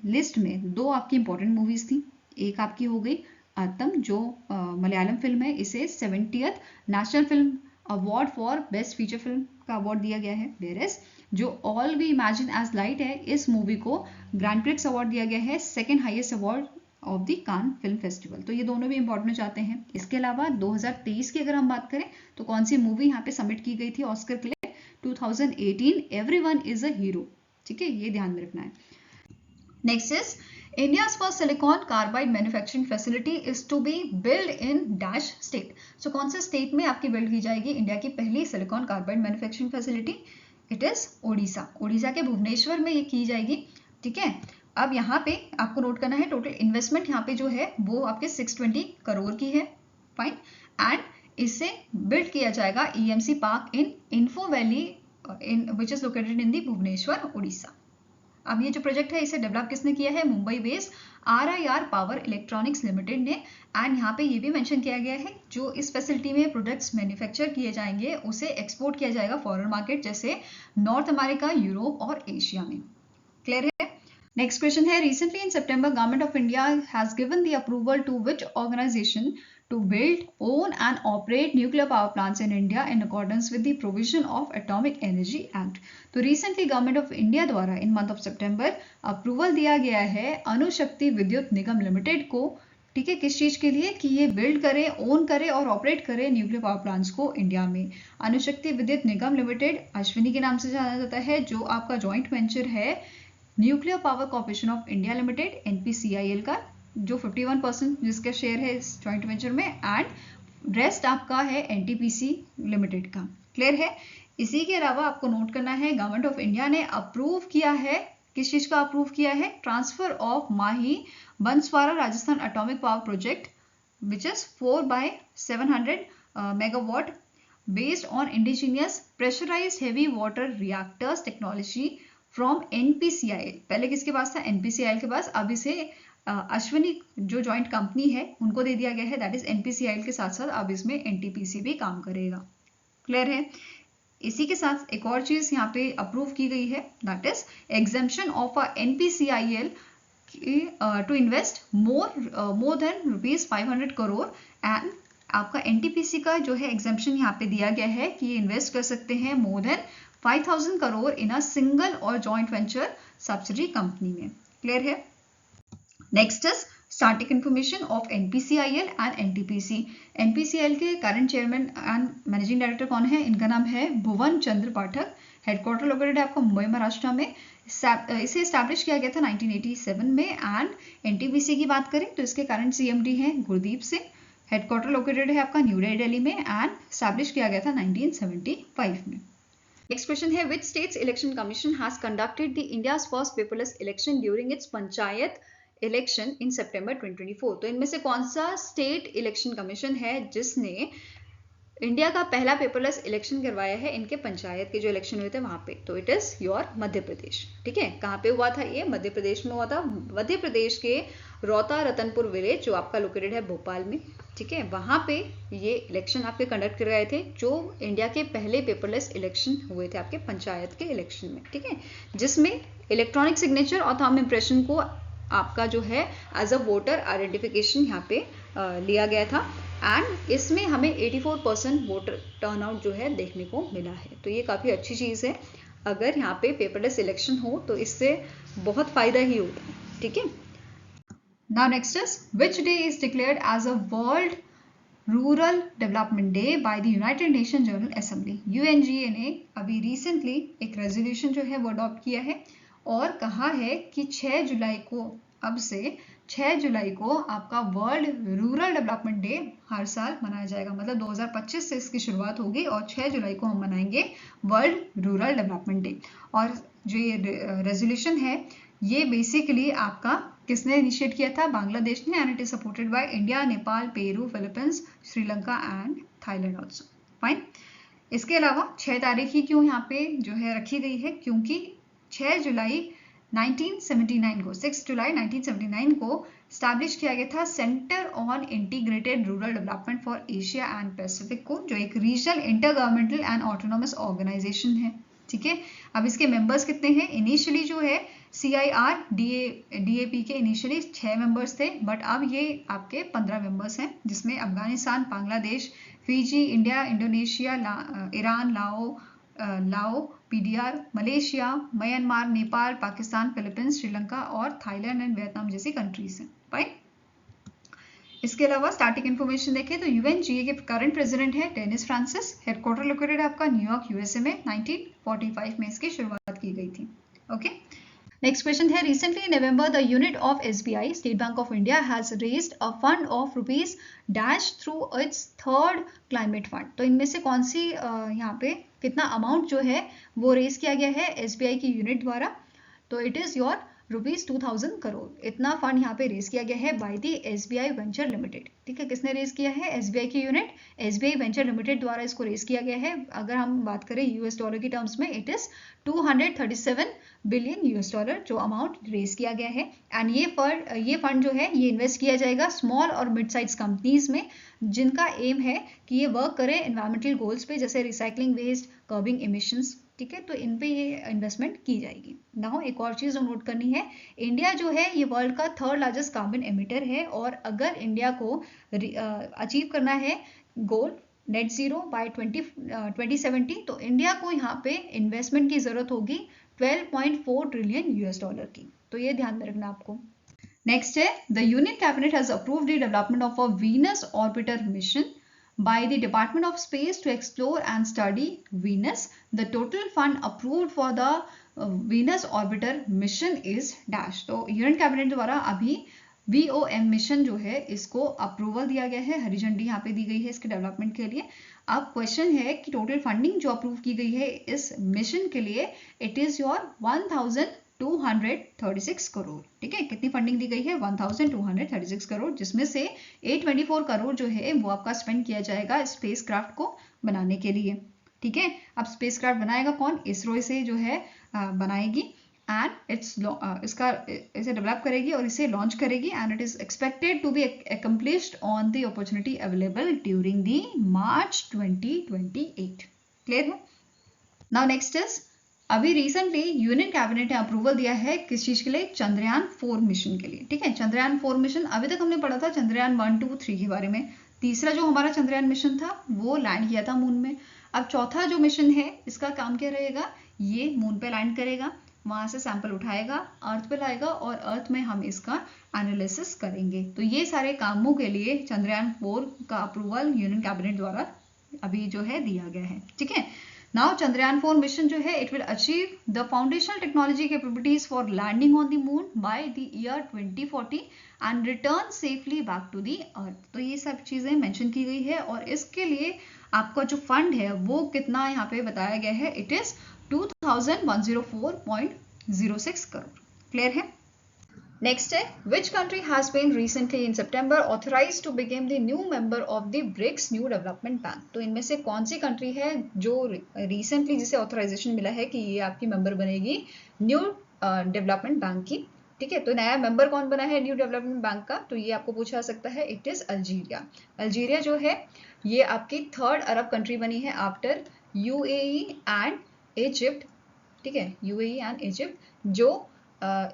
लिस्ट में 2 आपकी इंपॉर्टेंट मूवीज थी। एक आपकी हो गई आतम जो मलयालम फिल्म है, इसे 70th national film award for best feature film का अवार्ड दिया गया है। वेयरएज जो All We Imagine As Light है, इस मूवी को ग्रैंड प्रिक्स अवार्ड दिया गया है, 2nd highest award of the Cannes film festival. तो ये दोनों भी इंपॉर्टेंट हो जाते हैं। इसके अलावा 2023 की अगर हम बात करें तो कौन सी मूवी यहाँ पे सबमिट की गई थी ऑस्कर के लिए? 2018 एवरीवन इज अ हीरो। ठीक है, ये ध्यान में रखना है। Next is India's first silicon carbide manufacturing facility is to be built in dash state. So कौन से स्टेट में आपकी बिल्ड की जाएगी इंडिया की पहली silicon carbide manufacturing facility? It is Odisha. Odisha के भुवनेश्वर में ये की जाएगी। ठीक है, अब यहाँ पे आपको नोट करना है टोटल इन्वेस्टमेंट यहाँ पे जो है वो आपके 620 करोड़ की है। फाइन, एंड इससे बिल्ड किया जाएगा EMC park in info valley which is located in the Bhubaneswar Odisha. अब ये जो प्रोजेक्ट है इसे डेवलप किसने किया है? Mumbai based RIR power electronics limited ने। एंड यहाँ पे ये भी मेंशन किया गया है जो इस फैसिलिटी में प्रोडक्ट्स मैन्युफैक्चर किए जाएंगे उसे एक्सपोर्ट किया जाएगा फॉरेन मार्केट जैसे नॉर्थ अमेरिका, यूरोप और एशिया में। क्लियर है? नेक्स्ट क्वेश्चन है रिसेंटली इन सितंबर government of India has given the approval to which organisation to build, own and operate nuclear power plants in India in accordance with the provision of Atomic Energy Act. तो recently government of India द्वारा इन month of September approval दिया गया है अणुशक्ति विद्युत निगम limited को। ठीक है, किस चीज के लिए? कि ये बिल्ड करे, ओन करे और ऑपरेट करे न्यूक्लियर पावर प्लांट्स को इंडिया में। अणुशक्ति विद्युत निगम लिमिटेड अश्विनी के नाम से जाना जाता है, जो आपका जॉइंट वेंचर है nuclear power corporation of India limited NPCIL का, जो 51% जिसका शेयर है इस जॉइंट वेंचर में, एंड रेस्ट आपका है NTPC लिमिटेड का। क्लियर है? इसी के अलावा आपको नोट करना है गवर्नमेंट ऑफ इंडिया ने अप्रूव किया है, किस चीज का अप्रूव किया है? Transfer of Mahi Banswara Rajasthan atomic power project which is 4/700 megawatt based on indigenous pressurised heavy water reactors technology from NPCIL। पहले किसके पास था? NPCIL के पास। अब इसे अश्विनी जो जॉइंट कंपनी है उनको दे दिया गया है, दैट इज NPCIL के साथ साथ अब इसमें NTPC भी काम करेगा। क्लियर है? इसी के साथ एक और चीज यहाँ पे अप्रूव की गई है, that is exemption of NPCIL to invest more than ₹500 crore and आपका NTPC का जो है एग्जेम्पशन यहाँ पे दिया गया है कि ये इन्वेस्ट कर सकते हैं more than 5,000 crore in a single और जॉइंट वेंचर सब्सिडी कंपनी में। क्लियर है? Next is starting information of NPCIL and NTPC। NPCIL के current chairman and managing director कौन है? इनका नाम है भुवन चंद्र पाठक। हेडक्वार्टर लोकेटेड है आपका मुंबई महाराष्ट्र में। इसे एस्टैब्लिश किया गया था 1987 में। एंड NTPC की बात करें तो इसके करंट CMD हैं गुरदीप सिंह। हेडक्वार्टर लोकेटेड है आपका न्यू दिल्ली में एंड एस्टैब्लिश किया गया था 1975 में। नेक्स्ट क्वेश्चन है which states election commission has conducted the India's first paperless election during its panchayat election in September 2024। तो इनमें से कौन सा स्टेट इलेक्शन कमीशन है जिसने इंडिया का पहला पेपरलेस इलेक्शन करवाया है इनके पंचायत के जो इलेक्शन हुए थे वहां पे? तो it is your Madhya Pradesh. ठीक है, कहाँ पे हुआ था ये? मध्य प्रदेश में हुआ था। मध्य प्रदेश के रोहता रतनपुर विलेज जो आपका लोकेटेड है भोपाल में। ठीक है, वहां पे ये इलेक्शन आपके कंडक्ट कराए थे जो इंडिया के पहले पेपरलेस इलेक्शन हुए थे आपके पंचायत के इलेक्शन में। ठीक है, जिसमें इलेक्ट्रॉनिक सिग्नेचर और थंब इम्प्रेशन को आपका जो है एज अ वोटर आइडेंटिफिकेशन यहाँ पे लिया गया था एंड इसमें हमें 84% वोटर टर्नआउट जो है देखने को मिला है। तो ये काफ़ी अच्छी चीज़ है, अगर यहाँ पे पेपरलेस इलेक्शन हो तो इससे बहुत फायदा ही होता है, ठीक है। Now next is which day is declared as a world rural development day by the United Nation General Assembly. UNGA ने अभी रिसेंटली एक रेजोल्यूशन जो है वो अडॉप्ट किया है और कहा है कि 6 जुलाई को, अब से 6 जुलाई को आपका वर्ल्ड रूरल डेवलपमेंट डे हर साल मनाया जाएगा। मतलब 2025 से इसकी शुरुआत होगी और 6 जुलाई को हम मनाएंगे वर्ल्ड रूरल डेवलपमेंट डे। और जो ये रेजोल्यूशन है ये बेसिकली आपका किसने इनिशिएट किया था? बांग्लादेश ने, and it is supported by India, Nepal, Peru, Philippines, Sri Lanka and Thailand also. Fine. इसके अलावा 6 तारीख ही क्यों यहाँ पे जो है रखी गई है? क्योंकि 6 जुलाई 1979 को, 6 जुलाई 1979 को स्टैब्लिश किया गया था centre on integrated rural development for Asia and Pacific को, जो एक regional inter governmental and autonomous organisation है, ठीक है। अब इसके मेंबर्स कितने हैं? इनिशियली जो है CIR DAP के इनिशियली 6 मेंबर्स थे, बट अब ये आपके 15 मेंबर्स हैं, जिसमें Afghanistan, Bangladesh, Fiji, India, Indonesia, Iran, लाओ, PDR, Malaysia, Myanmar, Nepal, Pakistan, Philippines, Sri Lanka और थाईलैंड एंड वियतनाम जैसी कंट्रीज हैं। राइट। इसके अलावा स्टैटिक इन्फॉर्मेशन देखें तो यूएनजीए के करंट प्रेसिडेंट है डेनिस फ्रांसिस। हेडक्वार्टर लोकेटेड है आपका न्यूयॉर्क USA में। 1945 में इसकी शुरुआत की गई थी। ओके। नेक्स्ट क्वेश्चन है, recently in November the unit of SBI state bank of India has raised a fund of rupees dash through it's third climate fund. तो इनमें से कौन सी यहाँ पे कितना अमाउंट जो है वो रेज किया गया है SBI की यूनिट द्वारा? तो इट इज योर ₹2000 करोड़। इतना फंड यहाँ पे रेज किया गया है by the SBI venture limited. ठीक है, किसने रेज किया है? SBI की यूनिट SBI वेंचर लिमिटेड द्वारा इसको रेज किया गया है। अगर हम बात करें US डॉलर की टर्म्स में, इट इज $237 बिलियन जो अमाउंट रेज किया गया है। एंड ये फंड जो है ये इन्वेस्ट किया जाएगा स्मॉल और मिड साइज कंपनीज में, जिनका एम है कि ये वर्क करें एनवायरमेंटल गोल्स पे, जैसे रिसाइकलिंग वेस्ट, कर्बिंग इमिशंस। ठीक है, तो इन पे ये इन्वेस्टमेंट की जाएगी। नाउ एक और चीज नोट करनी है, इंडिया जो है ये वर्ल्ड का थर्ड लार्जेस्ट कार्बन एमिटर है, और अगर इंडिया को अचीव करना है गोल नेट जीरो बाय 2070, तो इंडिया को यहाँ पे इन्वेस्टमेंट की जरूरत होगी $12.4 ट्रिलियन की। तो ये ध्यान में रखना आपको। नेक्स्ट है, the union cabinet has approved the development of a Venus orbiter mission by the Department of Space to explore and study Venus. The total fund approved for the Venus orbiter mission is dash. तो union cabinet द्वारा अभी VOM mission जो है इसको approval दिया गया है, हरी झंडी यहाँ पे दी गई है इसके डेवलपमेंट के लिए। अब क्वेश्चन है कि टोटल फंडिंग जो अप्रूव की गई है इस मिशन के लिए, इट इज योर 1236 करोड़। ठीक है, कितनी फंडिंग दी गई है? 1236 करोड़, जिसमें से 824 करोड़ जो है वो आपका स्पेंड किया जाएगा स्पेस क्राफ्ट को बनाने के लिए। ठीक है, अब स्पेस क्राफ्ट बनाएगा कौन? इसरो से जो है बनाएगी, एंड इसे डेवलप करेगी और इसे लॉन्च करेगी, and it is expected to be accomplished on the opportunity available during the March 2028। Clear है? नाउ नेक्स्ट इज, अभी रिसेंटली यूनियन कैबिनेट ने अप्रूवल दिया है किस चीज के लिए? चंद्रयान 4 मिशन के लिए। ठीक है, चंद्रयान 4 मिशन, अभी तक हमने पढ़ा था चंद्रयान 1, 2, 3 के बारे में। तीसरा जो हमारा चंद्रयान मिशन था वो लैंड किया था मून में। अब चौथा जो मिशन है इसका काम क्या रहेगा? ये मून पे लैंड करेगा, वहां से सैंपल उठाएगा, अर्थ पे लाएगा और अर्थ में हम इसका एनालिसिस करेंगे। तो ये सारे कामों के लिए चंद्रयान 4 का अप्रूवल यूनियन कैबिनेट द्वारा अभी जो है दिया गया है। ठीक है, नाउ चंद्रयान 4 मिशन जो है it will achieve the foundational technology capabilities for landing on the moon by the year 2040 and return safely back to the earth. तो ये सब चीजें मेंशन की गई है, और इसके लिए आपका जो फंड है वो कितना यहाँ पे बताया गया है? It is 2104.06 crore. क्लियर है? नेक्स्ट है, which country has been recently in September authorized to become the new member of the BRICS New Development Bank? तो इनमें से कौन सी कंट्री है जो रिसेंटली जिसे ऑथराइजेशन मिला है कि ये आपकी मेंबर बनेगी न्यू डेवलपमेंट बैंक की? ठीक है, तो नया मेंबर कौन बना है न्यू डेवलपमेंट बैंक का? तो ये आपको पूछा सकता है। It is Algeria. अल्जीरिया जो है ये आपकी थर्ड अरब कंट्री बनी है आफ्टर UAE एंड इजिप्ट ठीक है, यूएई एंड इजिप्ट, जो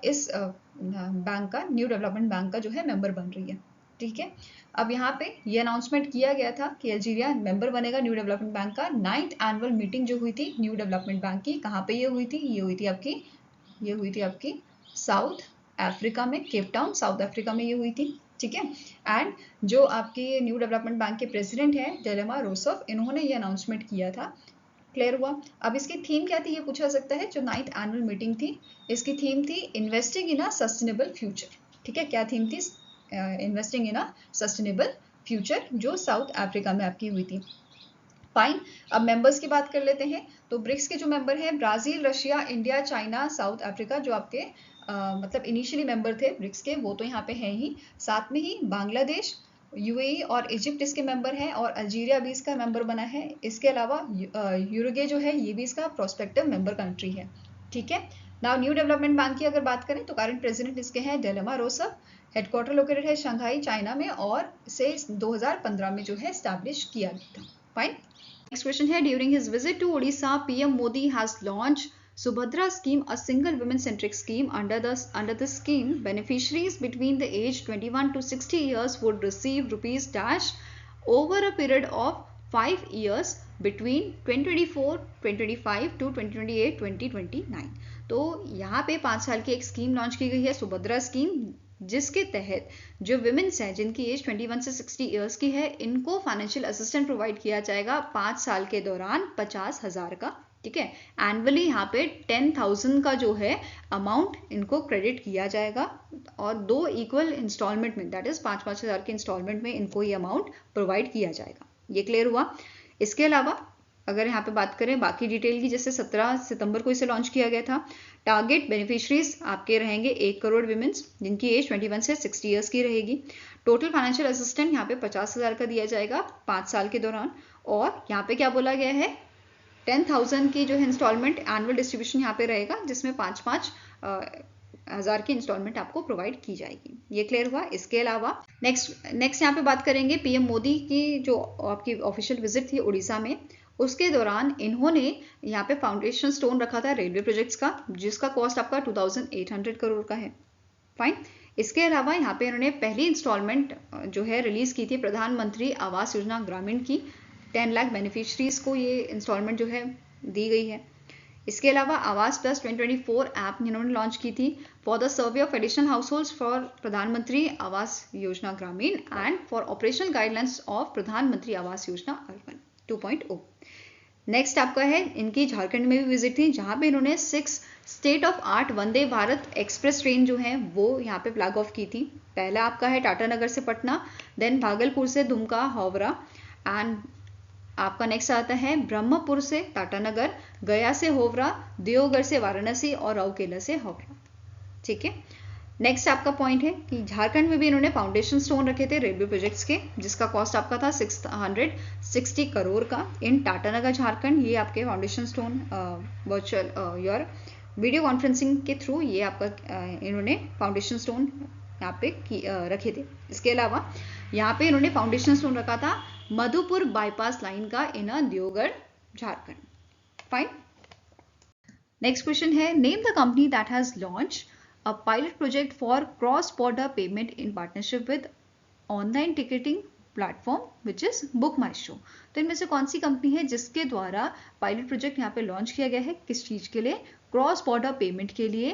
इस बैंक का, न्यू डेवलपमेंट बैंक का जो है मेंबर बन रही है। ठीक है, अब यहाँ पे ये अनाउंसमेंट किया गया था कि अल्जीरिया मेंबर बनेगा न्यू डेवलपमेंट बैंक का। 9th एनुअल मीटिंग जो हुई थी न्यू डेवलपमेंट बैंक की, कहाँ पे ये हुई थी? ये हुई थी आपकी साउथ अफ्रीका में, केप टाउन साउथ अफ्रीका में ये हुई थी। ठीक है, एंड जो आपके न्यू डेवलपमेंट बैंक के प्रेसिडेंट हैं डेलेमा रोसफ, इन्होंने ये अनाउंसमेंट किया था। क्लियर हुआ? अब इसकी थीम क्या थी ये पूछा सकता है। जो 9th एनुअल मीटिंग थी, इसकी थीम थी investing in a sustainable future. ठीक है, क्या थीम थी? Investing in a sustainable future, जो साउथ अफ्रीका में आपकी हुई थी। फाइन, अब मेंबर्स की बात कर लेते हैं। तो ब्रिक्स के जो मेंबर हैं Brazil, Russia, India, China, south Africa, जो आपके मतलब इनिशियली मेंबर थे ब्रिक्स के, वो तो यहाँ पे हैं ही। साथ में ही बांग्लादेश, यूएई और इजिप्ट इसके मेंबर हैं, और अल्जीरिया भी इसका मेंबर बना है। इसके अलावा यूरुगे जो है ये भी इसका प्रोस्पेक्टिव मेंबर कंट्री है। ठीक है, नाउ न्यू डेवलपमेंट बैंक की अगर बात करें तो करंट प्रेसिडेंट इसके हैं डेलेमा रोसफ। हेडक्वार्टर लोकेटेड है शंघाई चाइना में, और इसे 2015 में जो है स्टैब्लिश किया गया था। फाइन, next question है, during his visit to Odisha, PM Modi has launched Subhadra scheme, a single women-centric scheme. Under the scheme, beneficiaries between the age 21 to 60 years would receive rupees dash over a period of 5 years between 2024, 2025 to 2028, 2029. तो यहाँ पे 5 साल की एक scheme launch की गई है, Subhadra scheme, जिसके तहत जो विमेन्स हैं जिनकी एज 21 से 60 इयर्स की है, इनको फाइनेंशियल असिस्टेंट प्रोवाइड किया जाएगा 5 साल के दौरान 50,000 का। ठीक है, एनुअली यहाँ पे 10,000 का जो है अमाउंट इनको क्रेडिट किया जाएगा, और 2 इक्वल इंस्टॉलमेंट में, दैट इज 5-5 हज़ार के इंस्टॉलमेंट में इनको ये अमाउंट प्रोवाइड किया जाएगा। ये क्लियर हुआ? इसके अलावा अगर यहाँ पे बात करें बाकी डिटेल की, जैसे 17 सितंबर को इसे लॉन्च किया गया था। टारगेट बेनिफिशरीज आपके रहेंगे 1 करोड़ विमेंस जिनकी एज 21 से 60 इयर्स की रहेगी। टोटल फाइनेंशियल असिस्टेंट यहाँ पे 50,000 का दिया जाएगा 5 साल के दौरान। और यहाँ पे क्या बोला गया है, 10,000 की जो है इंस्टॉलमेंट एनुअल डिस्ट्रीब्यूशन यहाँ पे रहेगा, जिसमें 5-5 हज़ार की इंस्टॉलमेंट आपको प्रोवाइड की जाएगी। ये क्लियर हुआ? इसके अलावा नेक्स्ट यहाँ पे बात करेंगे पीएम मोदी की जो आपकी ऑफिशियल विजिट थी उड़ीसा में, उसके दौरान इन्होंने यहाँ पे फाउंडेशन स्टोन रखा था रेलवे प्रोजेक्ट्स का, जिसका कॉस्ट आपका 2,800 करोड़ का है। फाइन, इसके अलावा यहाँ पे इन्होंने पहली इंस्टॉलमेंट जो है रिलीज की थी प्रधानमंत्री आवास योजना ग्रामीण की, 10 लाख बेनिफिशरीज को ये इंस्टॉलमेंट जो है दी गई है। इसके अलावा आवास प्लस 2024 ऐप इन्होंने लॉन्च की थी for the survey of additional house holds for प्रधानमंत्री आवास योजना ग्रामीण and for operational guidelines of प्रधानमंत्री आवास योजना अर्बन 2.0। नेक्स्ट आपका है, इनकी झारखंड में भी विजिट थी, जहां पे इन्होंने 6 state of art Vande Bharat express train जो है वो यहाँ पे फ्लैग ऑफ की थी। पहला आपका है टाटानगर से पटना, देन भागलपुर से दुमका हावड़ा, एंड आपका नेक्स्ट आता है ब्रह्मपुर से टाटानगर, गया से होवरा, देवघर से वाराणसी और राउरकेला से हावड़ा। ठीक है, नेक्स्ट आपका पॉइंट है कि झारखंड में भी इन्होंने फाउंडेशन स्टोन रखे थे रेलवे प्रोजेक्ट्स के, जिसका कॉस्ट आपका था 660 करोड़ का इन टाटानगर झारखंड। ये आपके foundation stone virtual your video conferencing के थ्रू ये आपका इन्होंने फाउंडेशन स्टोन यहाँ पे रखे थे। इसके अलावा यहाँ पे इन्होंने फाउंडेशन स्टोन रखा था मधुपुर बाईपास लाइन का इन देवगढ़ झारखंड। फाइन, नेक्स्ट क्वेश्चन है, name the company that has launch a pilot project for cross-border payment in partnership with online ticketing platform which is BookMyShow। तो इनमें से कौन सी कंपनी है जिसके द्वारा पायलट प्रोजेक्ट यहाँ पे लॉन्च किया गया है, किस चीज के लिए? क्रॉस बॉर्डर पेमेंट के लिए।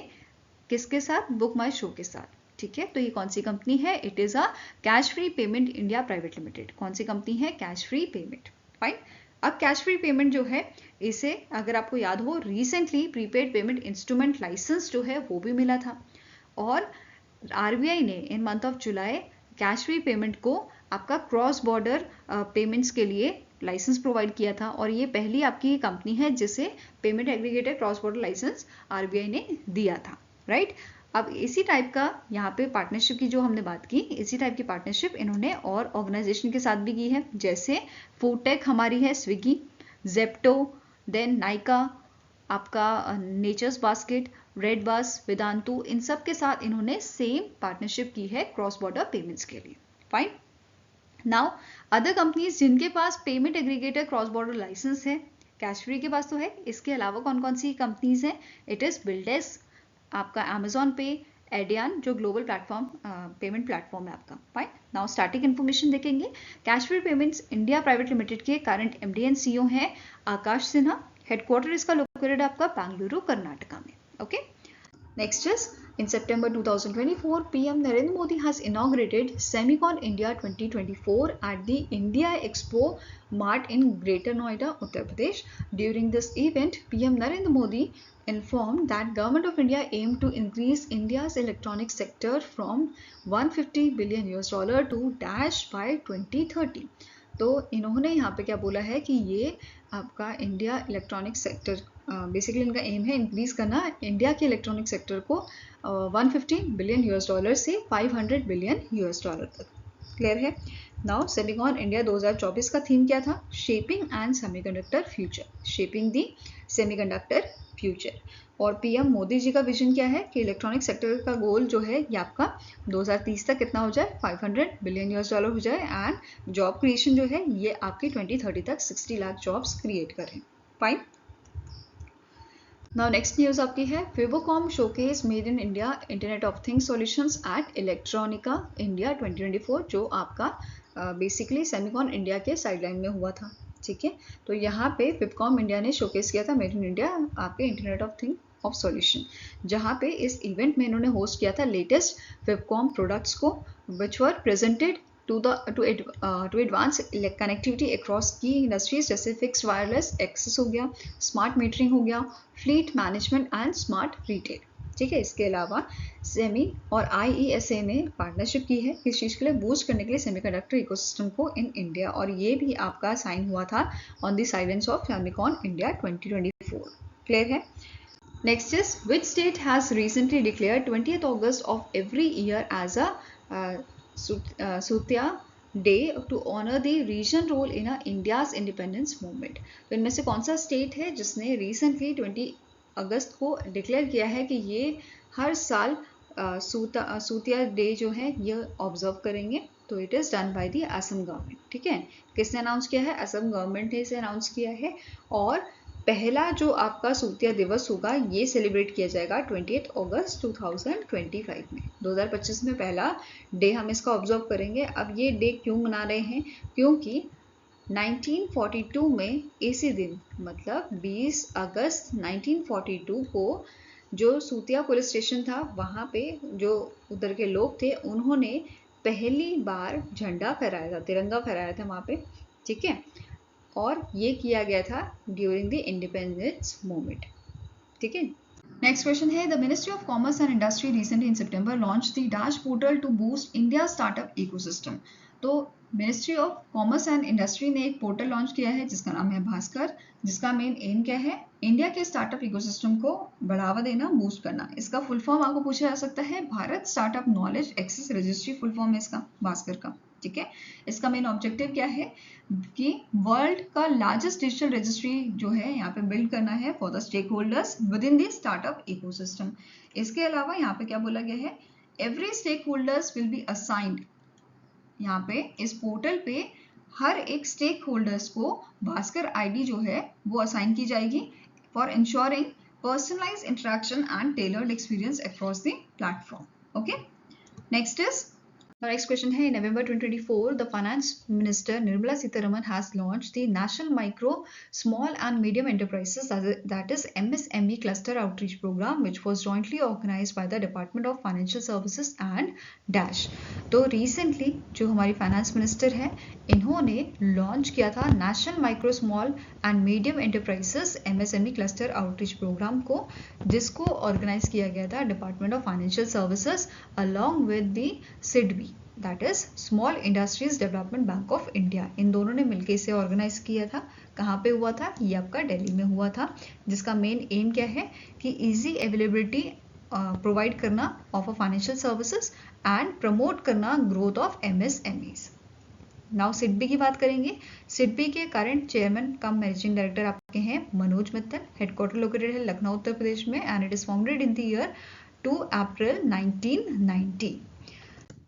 किसके साथ? BookMyShow के साथ। ठीक है, तो ये कौन सी कंपनी है? It is a cash free payment India private limited. कौन सी कंपनी है? Cash free payment. फाइन, अब कैश फ्री पेमेंट जो है, इसे अगर आपको याद हो recently prepaid payment instrument license जो है वो भी मिला था, और आरबीआई ने in month of July cash free payment को आपका क्रॉस बॉर्डर पेमेंट्स के लिए लाइसेंस प्रोवाइड किया था, और ये पहली आपकी कंपनी है जिसे payment aggregator cross border license RBI ने दिया था। राइट, अब इसी टाइप का यहाँ पे पार्टनरशिप की जो हमने बात की, इसी टाइप की पार्टनरशिप इन्होंने और ऑर्गेनाइजेशन के साथ भी की है, जैसे फूडटेक हमारी है स्विगी, जेप्टो, देन नाइका, आपका natures basket, red bus, Vedantu, इन सब के साथ इन्होंने सेम पार्टनरशिप की है क्रॉस बॉर्डर पेमेंट्स के लिए। फाइन, नाउ अदर कंपनीज जिनके पास payment aggregator cross border licence है, कैश फ्री के पास तो है, इसके अलावा कौन कौन सी कंपनीज हैं? इट इज़ बिल्डेस्क, आपका अमेजॉन पे, एडियन जो ग्लोबल प्लेटफॉर्म पेमेंट प्लेटफॉर्म है आपका। फाइन, नाउ स्टार्टिंग इन्फॉर्मेशन देखेंगे। Cash free payments India private limited के करंट एमडी एंड सीईओ हैं आकाश सिन्हा। हेडक्वार्टर इसका लोकेटेड आपका बेंगलुरु कर्नाटका में। Okay, next is in September 2024 PM Narendra Modi has inaugurated Semicon India 2024 at the India Expo Mart in Greater Noida, Uttar Pradesh. During this event, PM Narendra Modi informed that Government of India aimed to increase India's electronic sector from $150 billion to dash by 2030. तो इन्होंने यहाँ पे क्या बोला है कि ये आपका इंडिया इलेक्ट्रॉनिक सेक्टर, बेसिकली इनका एम है इंक्रीज करना इंडिया के इलेक्ट्रॉनिक सेक्टर को 150 बिलियन यूएस डॉलर से 500 बिलियन यूएस डॉलर तक। क्लियर है? नाउ सेमिकॉन इंडिया 2024 का थीम क्या था? Shaping and semiconductor future, shaping the semiconductor future. और पीएम मोदी जी का विजन क्या है कि इलेक्ट्रॉनिक सेक्टर का गोल जो है ये आपका 2030 तक कितना हो जाए? 500 बिलियन यूएस डॉलर हो जाए, एंड जॉब क्रिएशन जो है ये आपकी 2030 तक 60 लाख जॉब्स क्रिएट करें। फाइन, नाउ नेक्स्ट न्यूज आपकी है Vivocom showcase made in India internet of things solutions at Electronica India 2024, जो आपका बेसिकली सेमिकॉन इंडिया के साइडलाइन में हुआ था। ठीक है, तो यहाँ पे विवकॉम इंडिया ने शोकेस किया था मेड इन इंडिया आपके internet of thing of solution, जहाँ पे इस इवेंट में इन्होंने होस्ट किया था लेटेस्ट विवकॉम प्रोडक्ट्स को which were presented to advance connectivity across key industries, जैसे फिक्स वायरलेस एक्सेस हो गया, स्मार्ट मीटरिंग हो गया, fleet management and smart retail. ठीक है, इसके अलावा सेमी और IESA ने पार्टनरशिप की है किस चीज़ के लिए? बूस्ट करने के लिए सेमीकंडक्टर इकोसिस्टम को इन इंडिया, और ये भी आपका साइन हुआ था on the silence of Semicon India 2024। Clear है? Next is which state has recently declare 20th August of every year as a Sutia Day to honor the region role in India's independence movement। तो इनमें से कौन सा state है जिसने recently 20 अगस्त को declare किया है कि ये हर साल सूतिया डे जो है ये ऑब्जर्व करेंगे? तो it is done by the Assam government. ठीक है, किसने अनाउंस किया है? असम गवर्नमेंट ने इसे अनाउंस किया है, और पहला जो आपका सूतिया दिवस होगा ये सेलिब्रेट किया जाएगा 20th August 2025 में। 2025 में पहला डे हम इसका ऑब्जर्व करेंगे। अब ये डे क्यों मना रहे हैं? क्योंकि 1942 में इसी दिन मतलब 20 अगस्त 1942 को जो सूतिया पुलिस स्टेशन था वहाँ पे जो उधर के लोग थे उन्होंने पहली बार झंडा फहराया था, तिरंगा फहराया था वहाँ पे। ठीक है, और ये किया गया था ड्यूरिंग द इंडिपेंडेंस मूवमेंट। ठीक है, नेक्स्ट क्वेश्चन है the ministry of commerce and industry recently in September launch the dash portal to boost India startup ecosystem. तो ministry of commerce and industry ने एक पोर्टल लॉन्च किया है जिसका नाम है भास्कर, जिसका मेन एम क्या है? इंडिया के स्टार्टअप इकोसिस्टम को बढ़ावा देना, बूस्ट करना। इसका फुल फॉर्म आपको पूछा जा सकता है Bharat startup knowledge access registry, full form है इसका भास्कर का। ठीक है, इसका मेन ऑब्जेक्टिव क्या है कि वर्ल्ड का लार्जेस्ट डिजिटल रजिस्ट्री जो है यहाँ पे बिल्ड करना है for the stakeholders within the startup ecosystem. इसके अलावा यहाँ पे क्या बोला गया है? Every stakeholders will be assigned, यहाँ पे इस पोर्टल पे हर एक स्टेक होल्डर्स को भास्कर आईडी जो है वो असाइन की जाएगी for ensuring personalised interaction and tailored experience across the platform. Okay, next is Our next question है, in November 2024, the Finance Minister Nirmala Sitharaman has launched the National Micro, Small and Medium Enterprises, that is MSME Cluster Outreach Program, which was jointly organized by the Department of Financial Services and Dash। तो recently जो हमारी finance minister है इन्होंने launch किया था national micro small and medium enterprises MSME cluster outreach programme को, जिसको organise किया गया था department of financial services along with the SIDBI, that is small industries development bank of India. इन दोनों ने मिलकर इसे ऑर्गेनाइज किया था। कहाँ पे हुआ था? ये आपका दिल्ली में हुआ था, जिसका मेन एम क्या है कि इजी अवेलेबिलिटी प्रोवाइड करना of a financial services and promote करना growth of MSMEs। Now SIDBI की बात करेंगे। सिडबी के current chairman cum managing director आपके हैं मनोज मित्तल। हेडक्वार्टर लोकेटेड है लखनऊ उत्तर प्रदेश में and it is founded in the year 2 April 1990।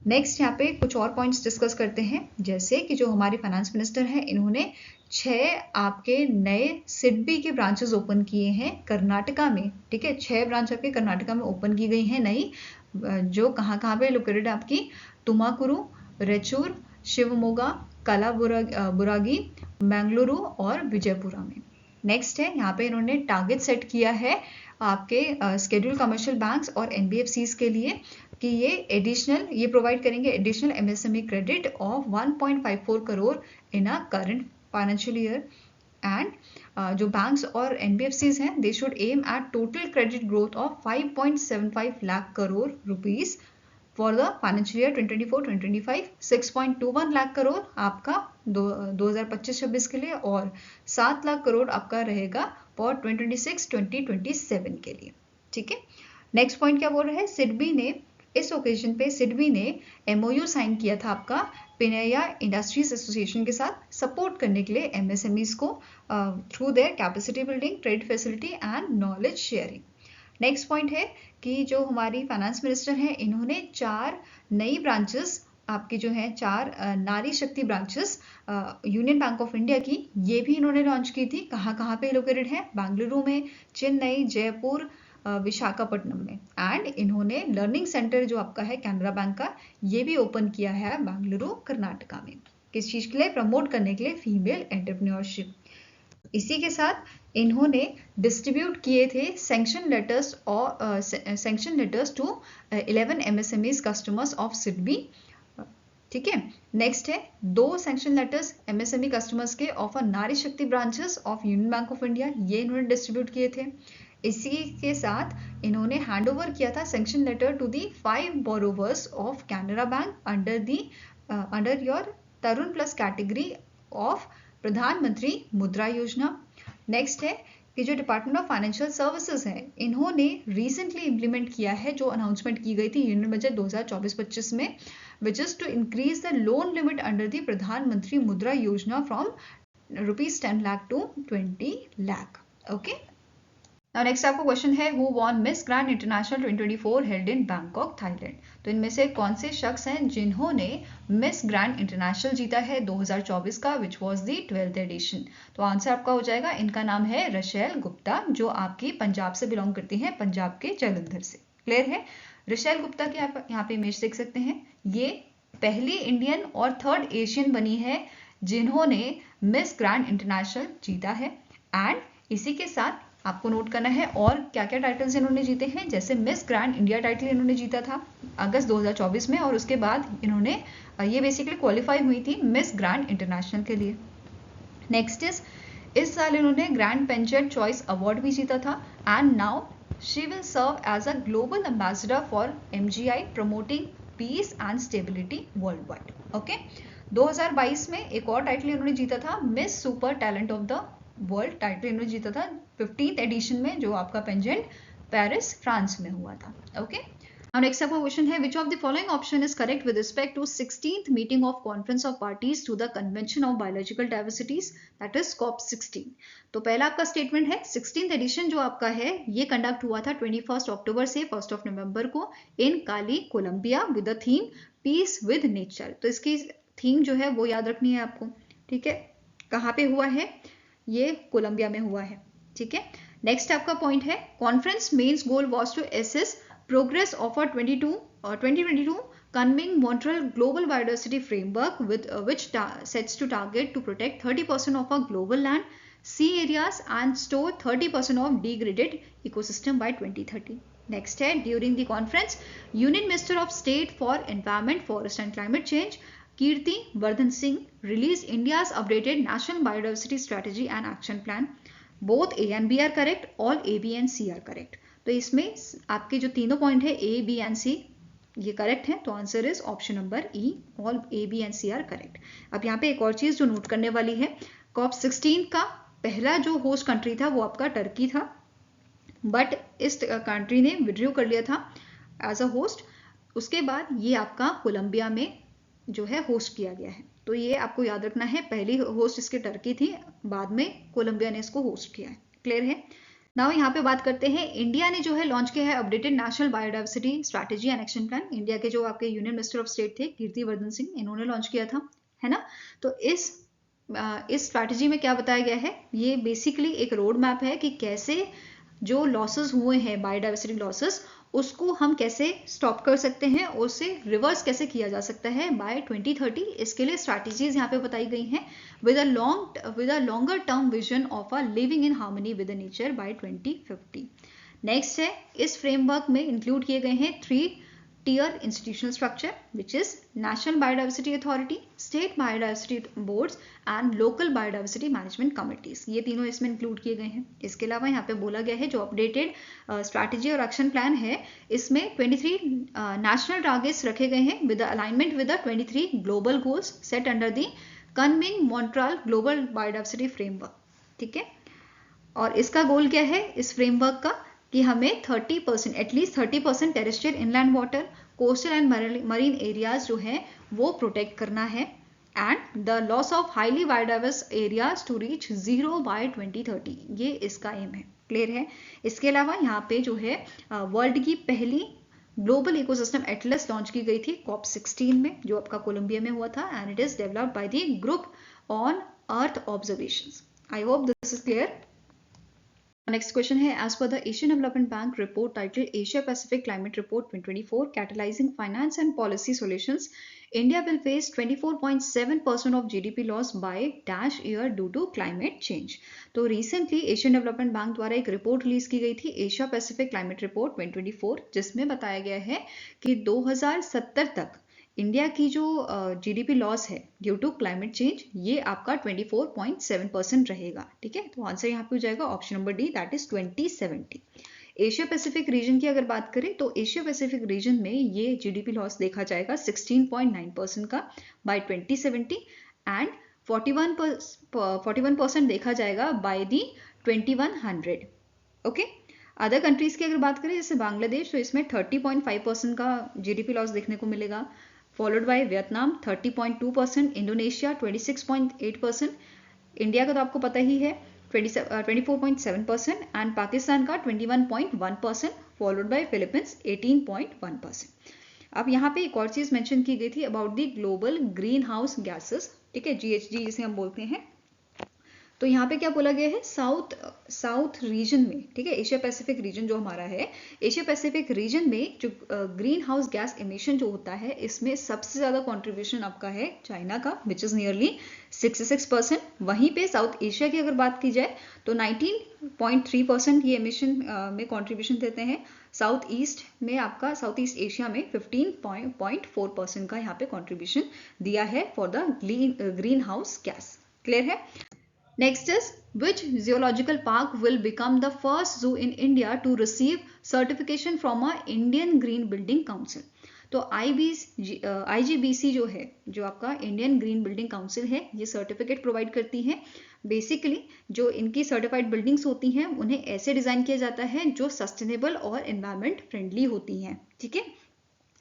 Next यहाँ पे कुछ और पॉइंट्स डिस्कस करते हैं, जैसे कि जो हमारे फाइनेंस मिनिस्टर हैं इन्होंने 6 आपके नए सिडबी के ब्रांचेस ओपन किए हैं कर्नाटका में, ठीक है। 6 ब्रांच आपके कर्नाटका में ओपन की गई हैं नई, जो कहाँ पे लोकेटेड है आपकी, तुमाकुरु, रेचूर, शिवमोगा, कलाबुरागी, बेंगलुरु और विजयपुरा में। नेक्स्ट है, यहाँ पे इन्होंने टारगेट सेट किया है आपके स्केड्यूल कमर्शियल बैंक्स और एनबीएफसीज के लिए कि ये प्रोवाइड करेंगे additional MSME credit of 1.54 crore in a current financial year. And जो बैंक्स और एनबीएफसीज हैं, they should aim at total credit growth of 5.75 lakh crore rupees for the financial year 2024-2025, 6.21 lakh crore आपका 2025-26 के लिए, और 7 लाख करोड़ आपका रहेगा फॉर 2026-2027 के लिए, ठीक है। नेक्स्ट पॉइंट क्या बोल रहा है, सिडबी ने इस ओकेजन पे एमओयू साइन किया था आपका पिनेया इंडस्ट्रीज एसोसिएशन के साथ सपोर्ट करने के लिए एमएसएमईज को through their capacity building, trade facility and knowledge sharing. Next point है कि जो हमारी फाइनेंस मिनिस्टर हैं, इन्होंने 4 नई ब्रांचेस आपकी जो है 4 नारी Shakti branches union bank of India की, ये भी इन्होंने लॉन्च की थी। कहाँ पे लोकेटेड है, बेंगलुरु में, चेन्नई, जयपुर, विशाखापट्टनम में। एंड इन्होंने लर्निंग सेंटर जो आपका है कैनरा बैंक का, ये भी ओपन किया है बेंगलुरु कर्नाटका में, किस चीज के लिए, प्रमोट करने के लिए फीमेल एंटरप्रेन्योरशिप। इसी के साथ इन्होंने डिस्ट्रीब्यूट किए थे sanction letters to 11 MSMEs customers of SIDBI, ठीक है। नेक्स्ट है 2 सैंक्शन लेटर्स एमएसएमई कस्टमर्स के of a Nari Shakti branches of union bank of India, ये इन्होंने डिस्ट्रीब्यूट किए थे। इसी के साथ इन्होंने हैंड ओवर किया था sanction letter to the 5 borrowers of Canara bank under your Tarun plus category of Pradhanmantri Mudra योजना। नेक्स्ट है कि जो डिपार्टमेंट ऑफ फाइनेंशियल सर्विसेज है, इन्होंने रिसेंटली इंप्लीमेंट किया है, जो अनाउंसमेंट की गई थी यूनियन बजट 2024-25 में, which is to increase the loan limit under the Pradhanmantri Mudra Yojana from ₹10 lakh to 20 lakh. Okay, Now next आपको क्वेश्चन है, who won Miss Grand International 2024 held in Bangkok Thailand. तो इनमें से कौन से शख्स हैं जिन्होंने मिस ग्रैंड इंटरनेशनल जीता है 2024 का, which was the 12th edition. तो आंसर आपका हो जाएगा, इनका नाम है रशेल गुप्ता, जो आपकी पंजाब से बिलोंग करती हैं, पंजाब के जालंधर से। क्लियर है, रशेल गुप्ता की आप यहाँ पे इमेज देख सकते हैं। ये पहली इंडियन और 3rd एशियन बनी है जिन्होंने मिस ग्रैंड इंटरनेशनल जीता है। एंड इसी के साथ आपको नोट करना है और क्या क्या टाइटल्स इन्होंने जीते हैं, जैसे मिस ग्रैंड इंडिया टाइटल इन्होंने जीता था अगस्त 2024 में, और उसके बाद इन्होंने ये बेसिकली क्वालिफाई हुई थी मिस ग्रैंड इंटरनेशनल के लिए। नेक्स्ट इस साल इन्होंने ग्रैंड पेंजेंट चॉइस अवार्ड भी जीता था। And now she will serve as a global ambassador for MGI promoting peace and stability worldwide. Okay, 2022 में एक और टाइटल इन्होंने जीता था, Miss Super Talent of the World title इन्होंने जीता था 15th एडिशन में, जो आपका पेंजेंट पेरिस फ्रांस में हुआ था। ओके, नाउ नेक्स्ट आपका क्वेश्चन है, which of the following option is correct with respect to 16th meeting of conference of parties to the convention of biological diversities, that is COP16। तो पहला आपका statement है, 16th addition जो आपका है ये कंडक्ट हुआ था 21 अक्टूबर से 1 नवंबर को in Cali, Colombia, with the theme peace with nature. तो इसकी थीम जो है वो याद रखनी है आपको, ठीक है। कहाँ पे हुआ है, ये कोलंबिया में हुआ है, ठीक है। नेक्स्ट आपका पॉइंट है, conference main's goal was to assess progress of 2022 convening Montreal global biodiversity framework with which sets to target to protect 30% of a global land sea areas and store 30% of degraded ecosystem by 2030। Next है, during the conference union minister of state for environment, forest and climate change Kirti Vardhan Singh released India's updated National Biodiversity Strategy and Action Plan. Both A and B are correct, all A, B and C are correct. तो इसमें आपके जो तीनों point है A, B and C ये correct है, तो answer is option number E, all A, B and C are correct. अब यहाँ पे एक और चीज जो नोट करने वाली है, COP16 का पहला जो होस्ट कंट्री था वो आपका टर्की था, बट इस कंट्री ने विड्रू कर लिया था एज अ होस्ट। उसके बाद ये आपका कोलंबिया में जो है होस्ट किया गया है, तो ये आपको याद रखना है, पहली होस्ट इसके टर्की थी, बाद में कोलंबिया ने इसको होस्ट किया है। क्लियर है, नाउ यहाँ पे बात करते हैं, इंडिया ने जो है लॉन्च किया है updated national biodiversity strategy and action plan. India के जो आपके यूनियन मिनिस्टर ऑफ स्टेट थे कीर्ति वर्धन सिंह, इन्होंने लॉन्च किया था, है ना। तो इस इस स्ट्रैटेजी में क्या बताया गया है, ये बेसिकली एक रोड मैप है कि कैसे जो लॉसेस हुए हैं, बायोडाइवर्सिटी लॉसेस, उसको हम कैसे स्टॉप कर सकते हैं, उसे रिवर्स कैसे किया जा सकता है बाय 2030। इसके लिए स्ट्रैटेजीज यहाँ पे बताई गई हैं with a longer term vision of a living in harmony with the nature by 2050। Next है, इस फ्रेमवर्क में इंक्लूड किए गए हैं 3-tier institutional structure, which is National Biodiversity Authority, State Biodiversity Boards and Local Biodiversity Management Committees। ये तीनों इसमें include किए गए हैं। इसके अलावा यहाँ पे बोला गया है जो अपडेटेड स्ट्रैटेजी और एक्शन प्लान है, इसमें 23 नेशनल टारगेट्स रखे गए हैं with alignment with the 23 global goals set under the Kunming-Montreal global biodiversity framework. ठीक है, और इसका गोल क्या है इस फ्रेमवर्क का, कि हमें 30% at least 30% terrestrial inland water, coastal and marine areas जो है वो प्रोटेक्ट करना है, and the loss of highly biodiverse areas to reach 0 by 2030। ये इसका एम है। क्लियर है। इसके अलावा यहाँ पे जो है वर्ल्ड की पहली ग्लोबल इकोसिस्टम एटलस लॉन्च की गई थी COP16 में, जो आपका कोलंबिया में हुआ था, and it is developed by the group on earth observations. I hope this is clear. Next question है, as per the Asian Development Bank report titled Asia Pacific Climate Report 2024 Catalyzing Finance and Policy Solutions, India will face 24.7% of GDP loss by dash year due to climate change। तो recently Asian Development Bank द्वारा एक report release की गई थी Asia Pacific Climate Report 2024, जिसमें बताया गया है कि 2070 तक इंडिया की जो जीडीपी लॉस है ड्यू टू क्लाइमेट चेंज, ये आपका 24.7% रहेगा। ठीक है, तो आंसर यहाँ पे हो जाएगा option number D, that is 2070। Asia Pacific region की अगर बात करें तो एशिया पैसिफिक रीजन में ये जीडीपी लॉस देखा जाएगा 16.9% का बाय 2070, एंड 41% देखा जाएगा by the 2100। Okay, other countries की अगर बात करें जैसे बांग्लादेश, तो इसमें 30.5% का जीडीपी लॉस देखने को मिलेगा, followed by Vietnam 30.2%, Indonesia 26.8%, India का तो आपको पता ही है 24.7%, एंड पाकिस्तान का 21.1%, फॉलोड बाय फिलीपींस 18.1%। अब यहाँ पे एक और चीज मेंशन की गई थी about the global green house gases. ठीक है, GHG जिसे हम बोलते हैं। तो यहाँ पे क्या बोला गया है, साउथ रीजन में, ठीक है, एशिया पैसिफिक रीजन जो हमारा है, एशिया पैसिफिक रीजन में जो ग्रीन हाउस गैस इमिशन जो होता है, इसमें सबसे ज्यादा कंट्रीब्यूशन आपका है चाइना का, विच इज नियरली 66%। वहीं पे साउथ एशिया की अगर बात की जाए तो 19.3% ये इमिशन में कंट्रीब्यूशन देते हैं। साउथ ईस्ट में आपका, साउथ ईस्ट एशिया में 15.4% का यहाँ पे कंट्रीब्यूशन दिया है for the green house gas. Clear है। Next is, which zoological park will become the first zoo in India to receive certification from a Indian Green Building Council? तो IGBC जो है, जो आपका इंडियन ग्रीन बिल्डिंग काउंसिल है, ये certificate provide करती है। बेसिकली जो इनकी सर्टिफाइड बिल्डिंग्स होती हैं, उन्हें ऐसे डिजाइन किया जाता है जो सस्टेनेबल और एनवायरमेंट फ्रेंडली होती हैं। ठीक है,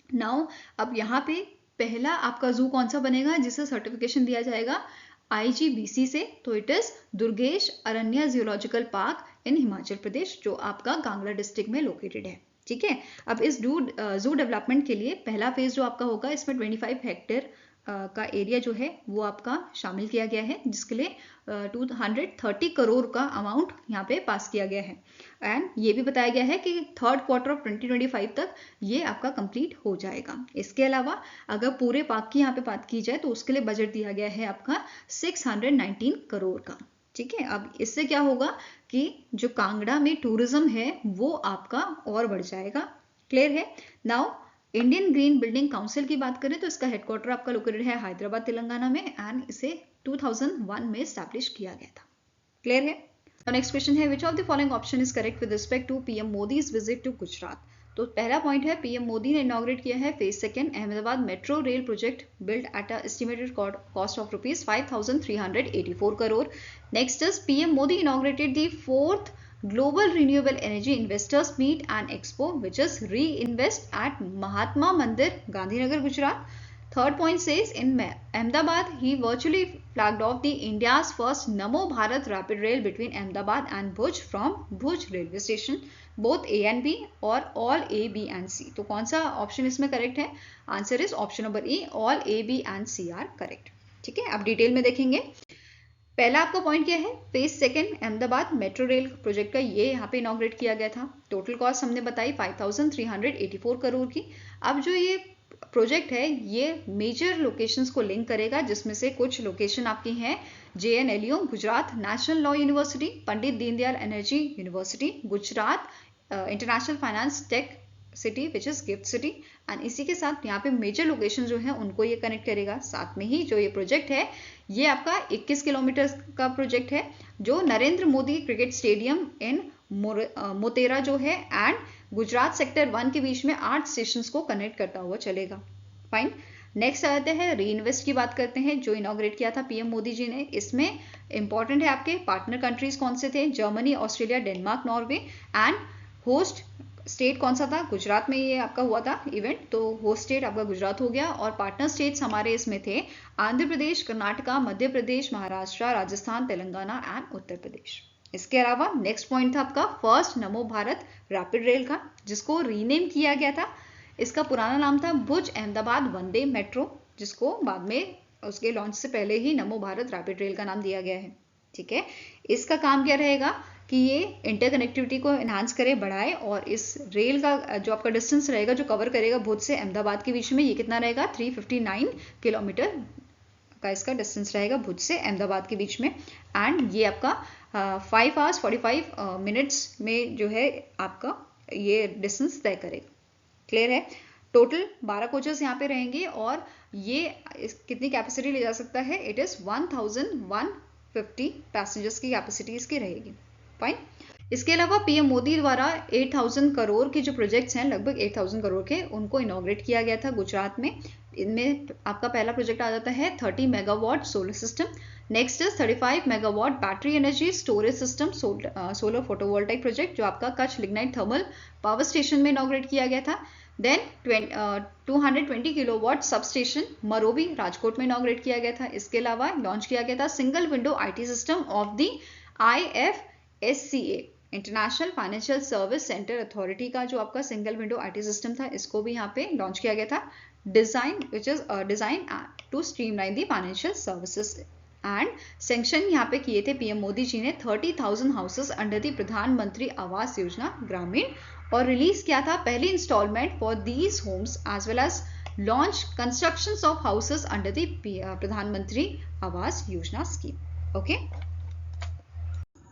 नाउ अब यहाँ पे पहला आपका जू कौन सा बनेगा जिसे सर्टिफिकेशन दिया जाएगा IGBC से, तो it is Durgesh Aranya geological park in Himachal Pradesh, जो आपका कांगड़ा डिस्ट्रिक्ट में लोकेटेड है। ठीक है, अब इस जू डेवलपमेंट के लिए पहला फेज जो आपका होगा, इसमें 25 हेक्टेयर का एरिया जो है वो आपका शामिल किया गया है, जिसके लिए 230 करोड़ का अमाउंट यहाँ पे पास किया गया है, एंड ये भी बताया गया है कि 3rd क्वार्टर ऑफ 2025 तक ये आपका कंप्लीट हो जाएगा। इसके अलावा अगर पूरे पार्क की यहाँ पे बात की जाए तो उसके लिए बजट दिया गया है आपका 619 करोड़ का। ठीक है, अब इससे क्या होगा कि जो कांगड़ा में टूरिज्म है वो आपका और बढ़ जाएगा। क्लियर है। Now Indian green building council की बात करें तो इसका हेडक्वार्टर आपका लोकेटेड है हैदराबाद तेलंगाना में, एंड इसे 2001 में एस्टैब्लिश किया गया था। क्लियर है। नेक्स्ट क्वेश्चन है, which of the following option is correct with respect to PM Modi's visit to Gujarat? तो पहला पॉइंट है, पीएम मोदी ने इनॉग्रेट किया है phase 2 Ahmedabad metro rail project build at a estimated cost of rupees 5,384 crore. Next is, PM Modi inaugurated the 4th Global Renewable Energy Investors Meet and Expo, which is Reinvest at Mahatma Mandir, Gandhinagar, Gujarat. Third point says, in Ahmedabad, he virtually flagged off the India's first Namo Bharat rapid rail between Ahmedabad and Bhuj from Bhuj railway station, both A and B or all A, B and C. तो कौन सा option इसमें correct है? Answer is option number A, all A, B and C are correct. ठीक है, अब detail में देखेंगे। पहला आपका पॉइंट क्या है, phase second Ahmedabad metro rail project का ये यहाँ पे इनॉग्रेट किया गया था। टोटल कॉस्ट हमने बताई 5384 करोड़ की। अब जो ये प्रोजेक्ट है ये मेजर लोकेशंस को लिंक करेगा, जिसमें से कुछ लोकेशन आपकी हैं JNLU Gujarat national law university, Pandit Deendayal energy university Gujarat, international finance tech city which is gift city, and इसी के साथ यहाँ पे मेजर लोकेशन जो है उनको ये कनेक्ट करेगा। साथ में ही जो ये प्रोजेक्ट है ये आपका 21 किलोमीटर का प्रोजेक्ट है, जो Narendra Modi cricket stadium in Motera जो है एंड गुजरात सेक्टर 1 के बीच में 8 स्टेशंस को कनेक्ट करता हुआ चलेगा। फाइन। नेक्स्ट आते हैं री इन्वेस्ट की बात करते हैं, जो इनॉग्रेट किया था पीएम मोदी जी ने। इसमें इंपॉर्टेंट है आपके पार्टनर कंट्रीज कौन से थे, Germany, Australia, Denmark, Norway, and host state कौन सा था, गुजरात में ये आपका हुआ था इवेंट, तो होस्ट स्टेट आपका गुजरात हो गया। और पार्टनर स्टेट्स हमारे इसमें थे आंध्र प्रदेश, कर्नाटका, मध्य प्रदेश, महाराष्ट्र, राजस्थान, तेलंगाना एंड उत्तर प्रदेश। इसके अलावा नेक्स्ट पॉइंट था आपका फर्स्ट नमो भारत रैपिड रेल का, जिसको रीनेम किया गया था। इसका पुराना नाम था भुज अहमदाबाद वंदे मेट्रो, जिसको बाद में उसके लॉन्च से पहले ही नमो भारत रैपिड रेल का नाम दिया गया है। ठीक है, इसका काम क्या रहेगा कि ये इंटरकनेक्टिविटी को एनहांस करे, बढ़ाए, और इस रेल का जो आपका डिस्टेंस रहेगा जो कवर करेगा भुज से अहमदाबाद के बीच में, ये कितना रहेगा 359 किलोमीटर का इसका डिस्टेंस रहेगा भुज से अहमदाबाद के बीच में। एंड ये आपका 5 hours 45 minutes में जो है आपका ये डिस्टेंस तय करेगा। क्लियर है। टोटल 12 कोचेस यहाँ पे रहेंगे और ये कितनी कैपेसिटी ले जा सकता है, इट इज 1150 पैसेंजर्स की कैपेसिटी इसकी रहेगी। फाइन। इसके अलावा पीएम मोदी द्वारा 8000 करोड़ के जो प्रोजेक्ट्स हैं, लगभग 8000 करोड़ के, उनको इनॉग्रेट किया गया था गुजरात में। इनमें आपका पहला प्रोजेक्ट आ जाता है 30 megawatt solar system, next is 35 megawatt battery energy storage system solar photovoltaic project, जो आपका Kutch lignite thermal power station में इनॉग्रेट किया गया था। Then 220 kilowatt sub station Morbi Rajkot में इनॉग्रेट किया गया था। इसके अलावा लॉन्च किया गया था single window IT system of the IFSCA international financial service centre authority का, जो आपका सिंगल विंडो आईटी सिस्टम था, इसको भी यहाँ पे लॉन्च किया गया था। Design which is design to streamline the financial services. And sanction यहाँ पे किए थे पीएम मोदी जी ने 30,000 houses under the Pradhanmantri Awas योजना ग्रामीण, और रिलीज किया था पहली installment for these homes as well as launch constructions of houses under the Pradhanmantri Awas Yojana scheme. Okay.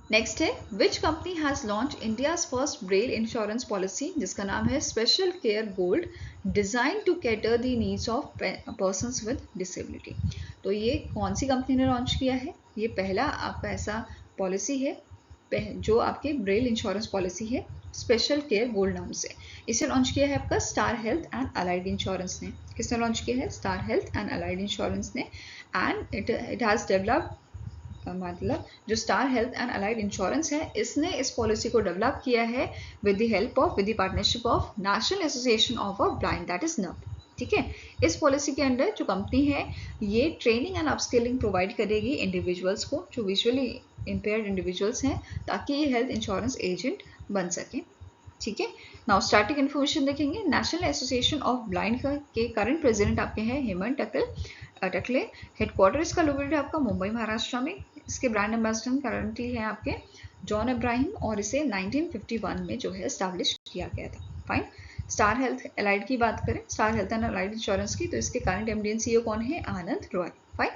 Next है which company has launch India's first braille insurance policy, जिसका नाम है special care gold, design to cater the needs of persons with disability. तो ये कौन सी company ने launch किया है, ये पहला आपका ऐसा पॉलिसी है जो आपके ब्रेल इंश्योरेंस पॉलिसी है स्पेशल केयर गोल्ड नाम से। इसे लॉन्च किया है आपका star health and allied insurance ने। किसने लॉन्च किया है, star health and allied insurance ने। एंड इट हैज डेवलप्ड, मतलब जो star health and allied insurance है, इसने इस पॉलिसी को डेवलप किया है with the help of, with the partnership of national association of a blind, that is NAB। ठीक है, इस पॉलिसी के अंडर जो कंपनी है ये ट्रेनिंग एंड अपस्किलिंग प्रोवाइड करेगी इंडिविजुअल्स को, जो विजुअली इम्पेयर्ड इंडिविजुअल्स हैं, ताकि ये हेल्थ इंश्योरेंस एजेंट बन सके। ठीक है। नाउ स्टार्टिंग इन्फॉर्मेशन देखेंगे। नेशनल एसोसिएशन ऑफ ब्लाइंड के करंट प्रेसिडेंट आपके हैं हेमंत टकले। हेडक्वार्टर इसका लोकेटेड है आपका मुंबई महाराष्ट्र में। इसके ब्रांड एम्बेसडर करंटली हैं आपके जॉन इब्राहिम, और इसे 1951 में जो है एस्टैब्लिश किया गया था। फाइन। स्टार हेल्थ अलाइड की बात करें, star health and allied insurance की, तो इसके करंट MD एंड CEO कौन है, आनंद रॉय। फाइन।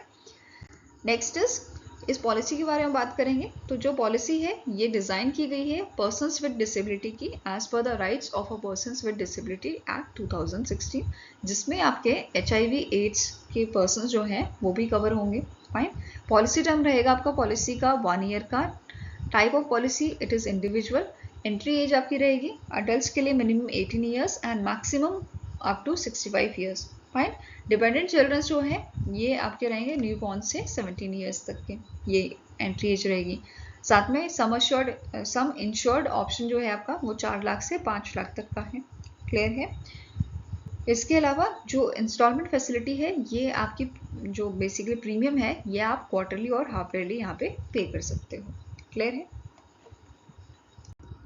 नेक्स्ट इज इस पॉलिसी के बारे में बात करेंगे। तो जो पॉलिसी है ये डिजाइन की गई है पर्सन्स विद डिसेबिलिटी की, as per the rights of a persons with disability act 2016, जिसमें आपके HIV एड्स के पर्सन्स जो हैं वो भी कवर होंगे। फाइन। पॉलिसी टर्म रहेगा आपका पॉलिसी का 1 ईयर का। Type of policy it is individual. Entry age आपकी रहेगी अडल्ट के लिए minimum 18 years and maximum up to 65 years. Fine. Dependent childrens जो है ये आपके रहेंगे न्यू बॉर्न से 17 ईयर्स तक के, ये एंट्री एज रहेगी। साथ में सम इंश्योर्ड ऑप्शन जो है आपका वो 4 लाख से 5 लाख तक का है। क्लियर है। इसके अलावा जो इंस्टॉलमेंट फैसिलिटी है, ये आपकी जो बेसिकली प्रीमियम है ये आप क्वार्टरली और हाफ ईयरली यहाँ पे पे कर सकते हो। क्लियर है।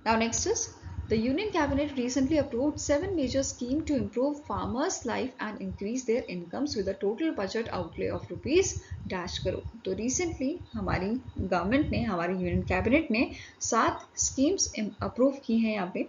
Now next is the Union Cabinet recently approved 7 major schemes to improve farmers' life and increase their incomes with a total budget outlay of rupees dash करो। तो रिसेंटली हमारी गवर्नमेंट ने, हमारी यूनियन कैबिनेट ने 7 schemes approve की हैं यहाँ पे,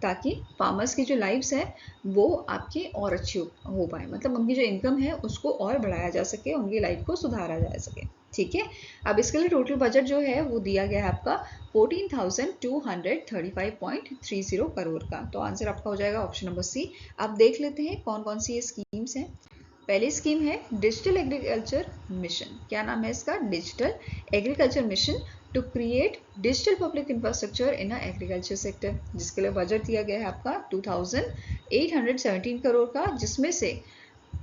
ताकि फार्मर्स की जो लाइव्स है वो आपकी और अच्छी हो पाए, मतलब उनकी जो इनकम है उसको और बढ़ाया जा सके, उनकी लाइफ को सुधारा जा सके। ठीक है, अब इसके लिए टोटल बजट जो है वो दिया गया है आपका 14,235.30 करोड़ का। तो आंसर आपका हो जाएगा ऑप्शन नंबर सी। अब देख लेते हैं कौन कौन सी ये स्कीम्स हैं। पहली स्कीम है डिजिटल एग्रीकल्चर मिशन। क्या नाम है इसका? Digital agriculture mission to create digital public infrastructure in agriculture sector, जिसके लिए बजट दिया गया है आपका 2,817 करोड़ का, जिसमें से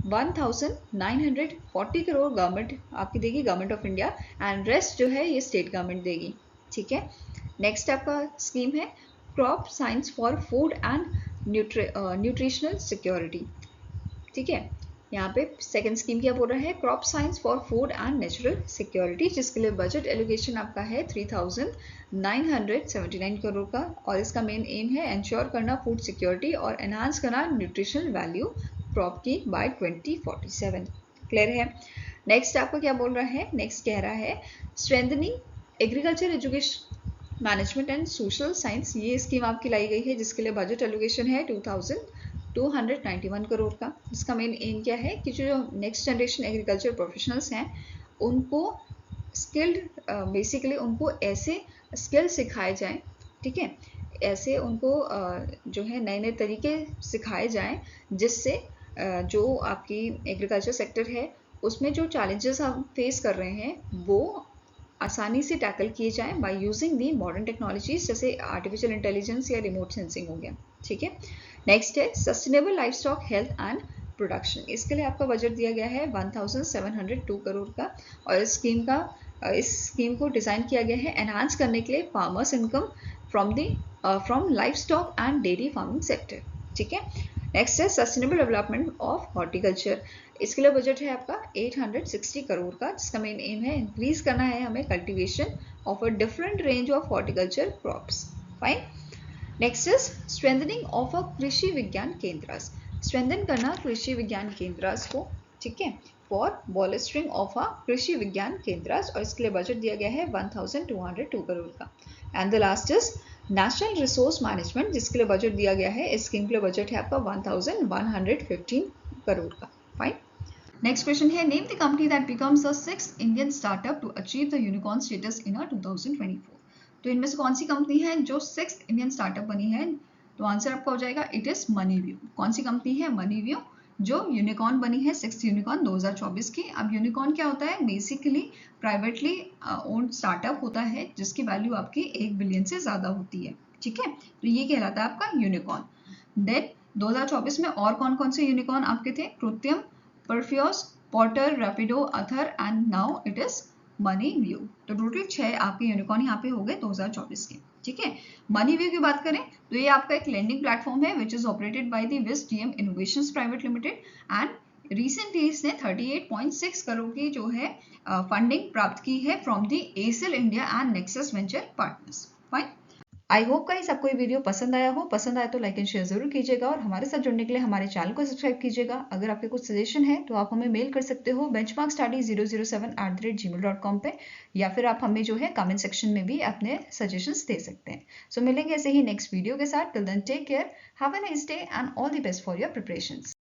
1,940 करोड़ गवर्नमेंट आपकी देगी, government of India, and rest जो है ये स्टेट गवर्नमेंट देगी। ठीक है, नेक्स्ट आपका स्कीम है crop science for food and nutritional security. ठीक है, यहाँ पे सेकंड स्कीम क्या बोल रहा है? Crop science for food and natural security, जिसके लिए बजट एलोकेशन आपका है 3,979 करोड़ का, और इसका मेन एम है एंश्योर करना फूड सिक्योरिटी और एनहांस करना न्यूट्रिशनल वैल्यू क्रॉप की बाय 2047। क्लियर है? नेक्स्ट आपको क्या बोल रहा है? नेक्स्ट कह रहा है strengthening agriculture education management and social science. ये स्कीम आपकी लाई गई है, जिसके लिए बजट एलोकेशन है 2,291 करोड़ का। इसका मेन एम क्या है कि जो नेक्स्ट जनरेशन एग्रीकल्चर प्रोफेशनल्स हैं उनको स्किल्ड, बेसिकली उनको ऐसे स्किल सिखाए जाएं, ठीक है, ऐसे उनको जो है नए नए तरीके सिखाए जाएं, जिससे जो आपकी एग्रीकल्चर सेक्टर है उसमें जो चैलेंजेस हम फेस कर रहे हैं वो आसानी से टैकल किए जाएं by using the modern technologies, जैसे आर्टिफिशियल इंटेलिजेंस या रिमोट सेंसिंग हो गया। ठीक है, नेक्स्ट है sustainable life stock health and production. इसके लिए आपका बजट दिया गया है 1,702 करोड़ का, और इस स्कीम को डिज़ाइन किया गया है एनहांस करने के लिए farmers income from life stock and dairy farming sector. ठीक है, नेक्स्ट है सस्टेनेबल डेवलपमेंट ऑफ हॉर्टिकल्चर। इसके लिए बजट है आपका 860 करोड़ का, जिसका मेन एम है इंक्रीज करना है हमें cultivation of a different range of horticulture crops. Fine. Next is strengthening of a कृषि विज्ञान केंद्र। स्ट्रेंथन करना कृषि विज्ञान केंद्र को, ठीक है, फॉर बॉलिस्टरिंग ऑफ अ कृषि विज्ञान केंद्र, और इसके लिए बजट दिया गया है 1,202 करोड़ का। And the last is national resource management, जिसके लिए बजट दिया गया है, इस स्कीम के लिए बजट है आपका 1,115 करोड़ का। फाइन। नेक्स्ट क्वेश्चन है name the company that becomes the 6th Indian startup to achieve the unicorn status in 2024। तो इनमें से कौन सी कंपनी है जो 6th इंडियन स्टार्टअप बनी है? तो आंसर आपका हो जाएगा इट इज मनीव्यू। कौन सी कंपनी है? मनीव्यू, जो यूनिकॉर्न बनी है 6th यूनिकॉर्न 2024 की। अब यूनिकॉर्न क्या होता है? बेसिकली प्राइवेटली ओन्ड स्टार्टअप होता है जिसकी वैल्यू आपकी 1 बिलियन से ज्यादा होती है। ठीक है, तो ये कहलाता है आपका यूनिकॉर्न। देन 2024 में और कौन कौन से यूनिकॉर्न आपके थे? Krutrim, Perfios, Porter, Rapido, Ather and now it is Moneyview. तो टोटल 6 आपके यूनिकॉर्न यहाँ पे हो गए 2024 के। ठीक है, मनीव्यू की बात करें तो ये आपका एक लेंडिंग प्लेटफॉर्म है which is operated by the Whizdm innovations private limited, and recently इसने 38.6 करोड़ की जो है फंडिंग प्राप्त की है from the acyl India and nexus venture partners. Fine. I hope guys आपको ये वीडियो पसंद आया हो। पसंद आया तो लाइक एंड शेयर जरूर कीजिएगा, और हमारे साथ जुड़ने के लिए हमारे चैनल को सब्सक्राइब कीजिएगा। अगर आपके कुछ सजेशन है तो आप हमें मेल कर सकते हो benchmarkstudy007@gmail.com पे, या फिर आप हमें जो है कमेंट सेक्शन में भी अपने सजेशंस दे सकते हैं। सो मिलेंगे ऐसे ही नेक्स्ट वीडियो के साथ। Till then take care, have a nice day and all the best for your preparations.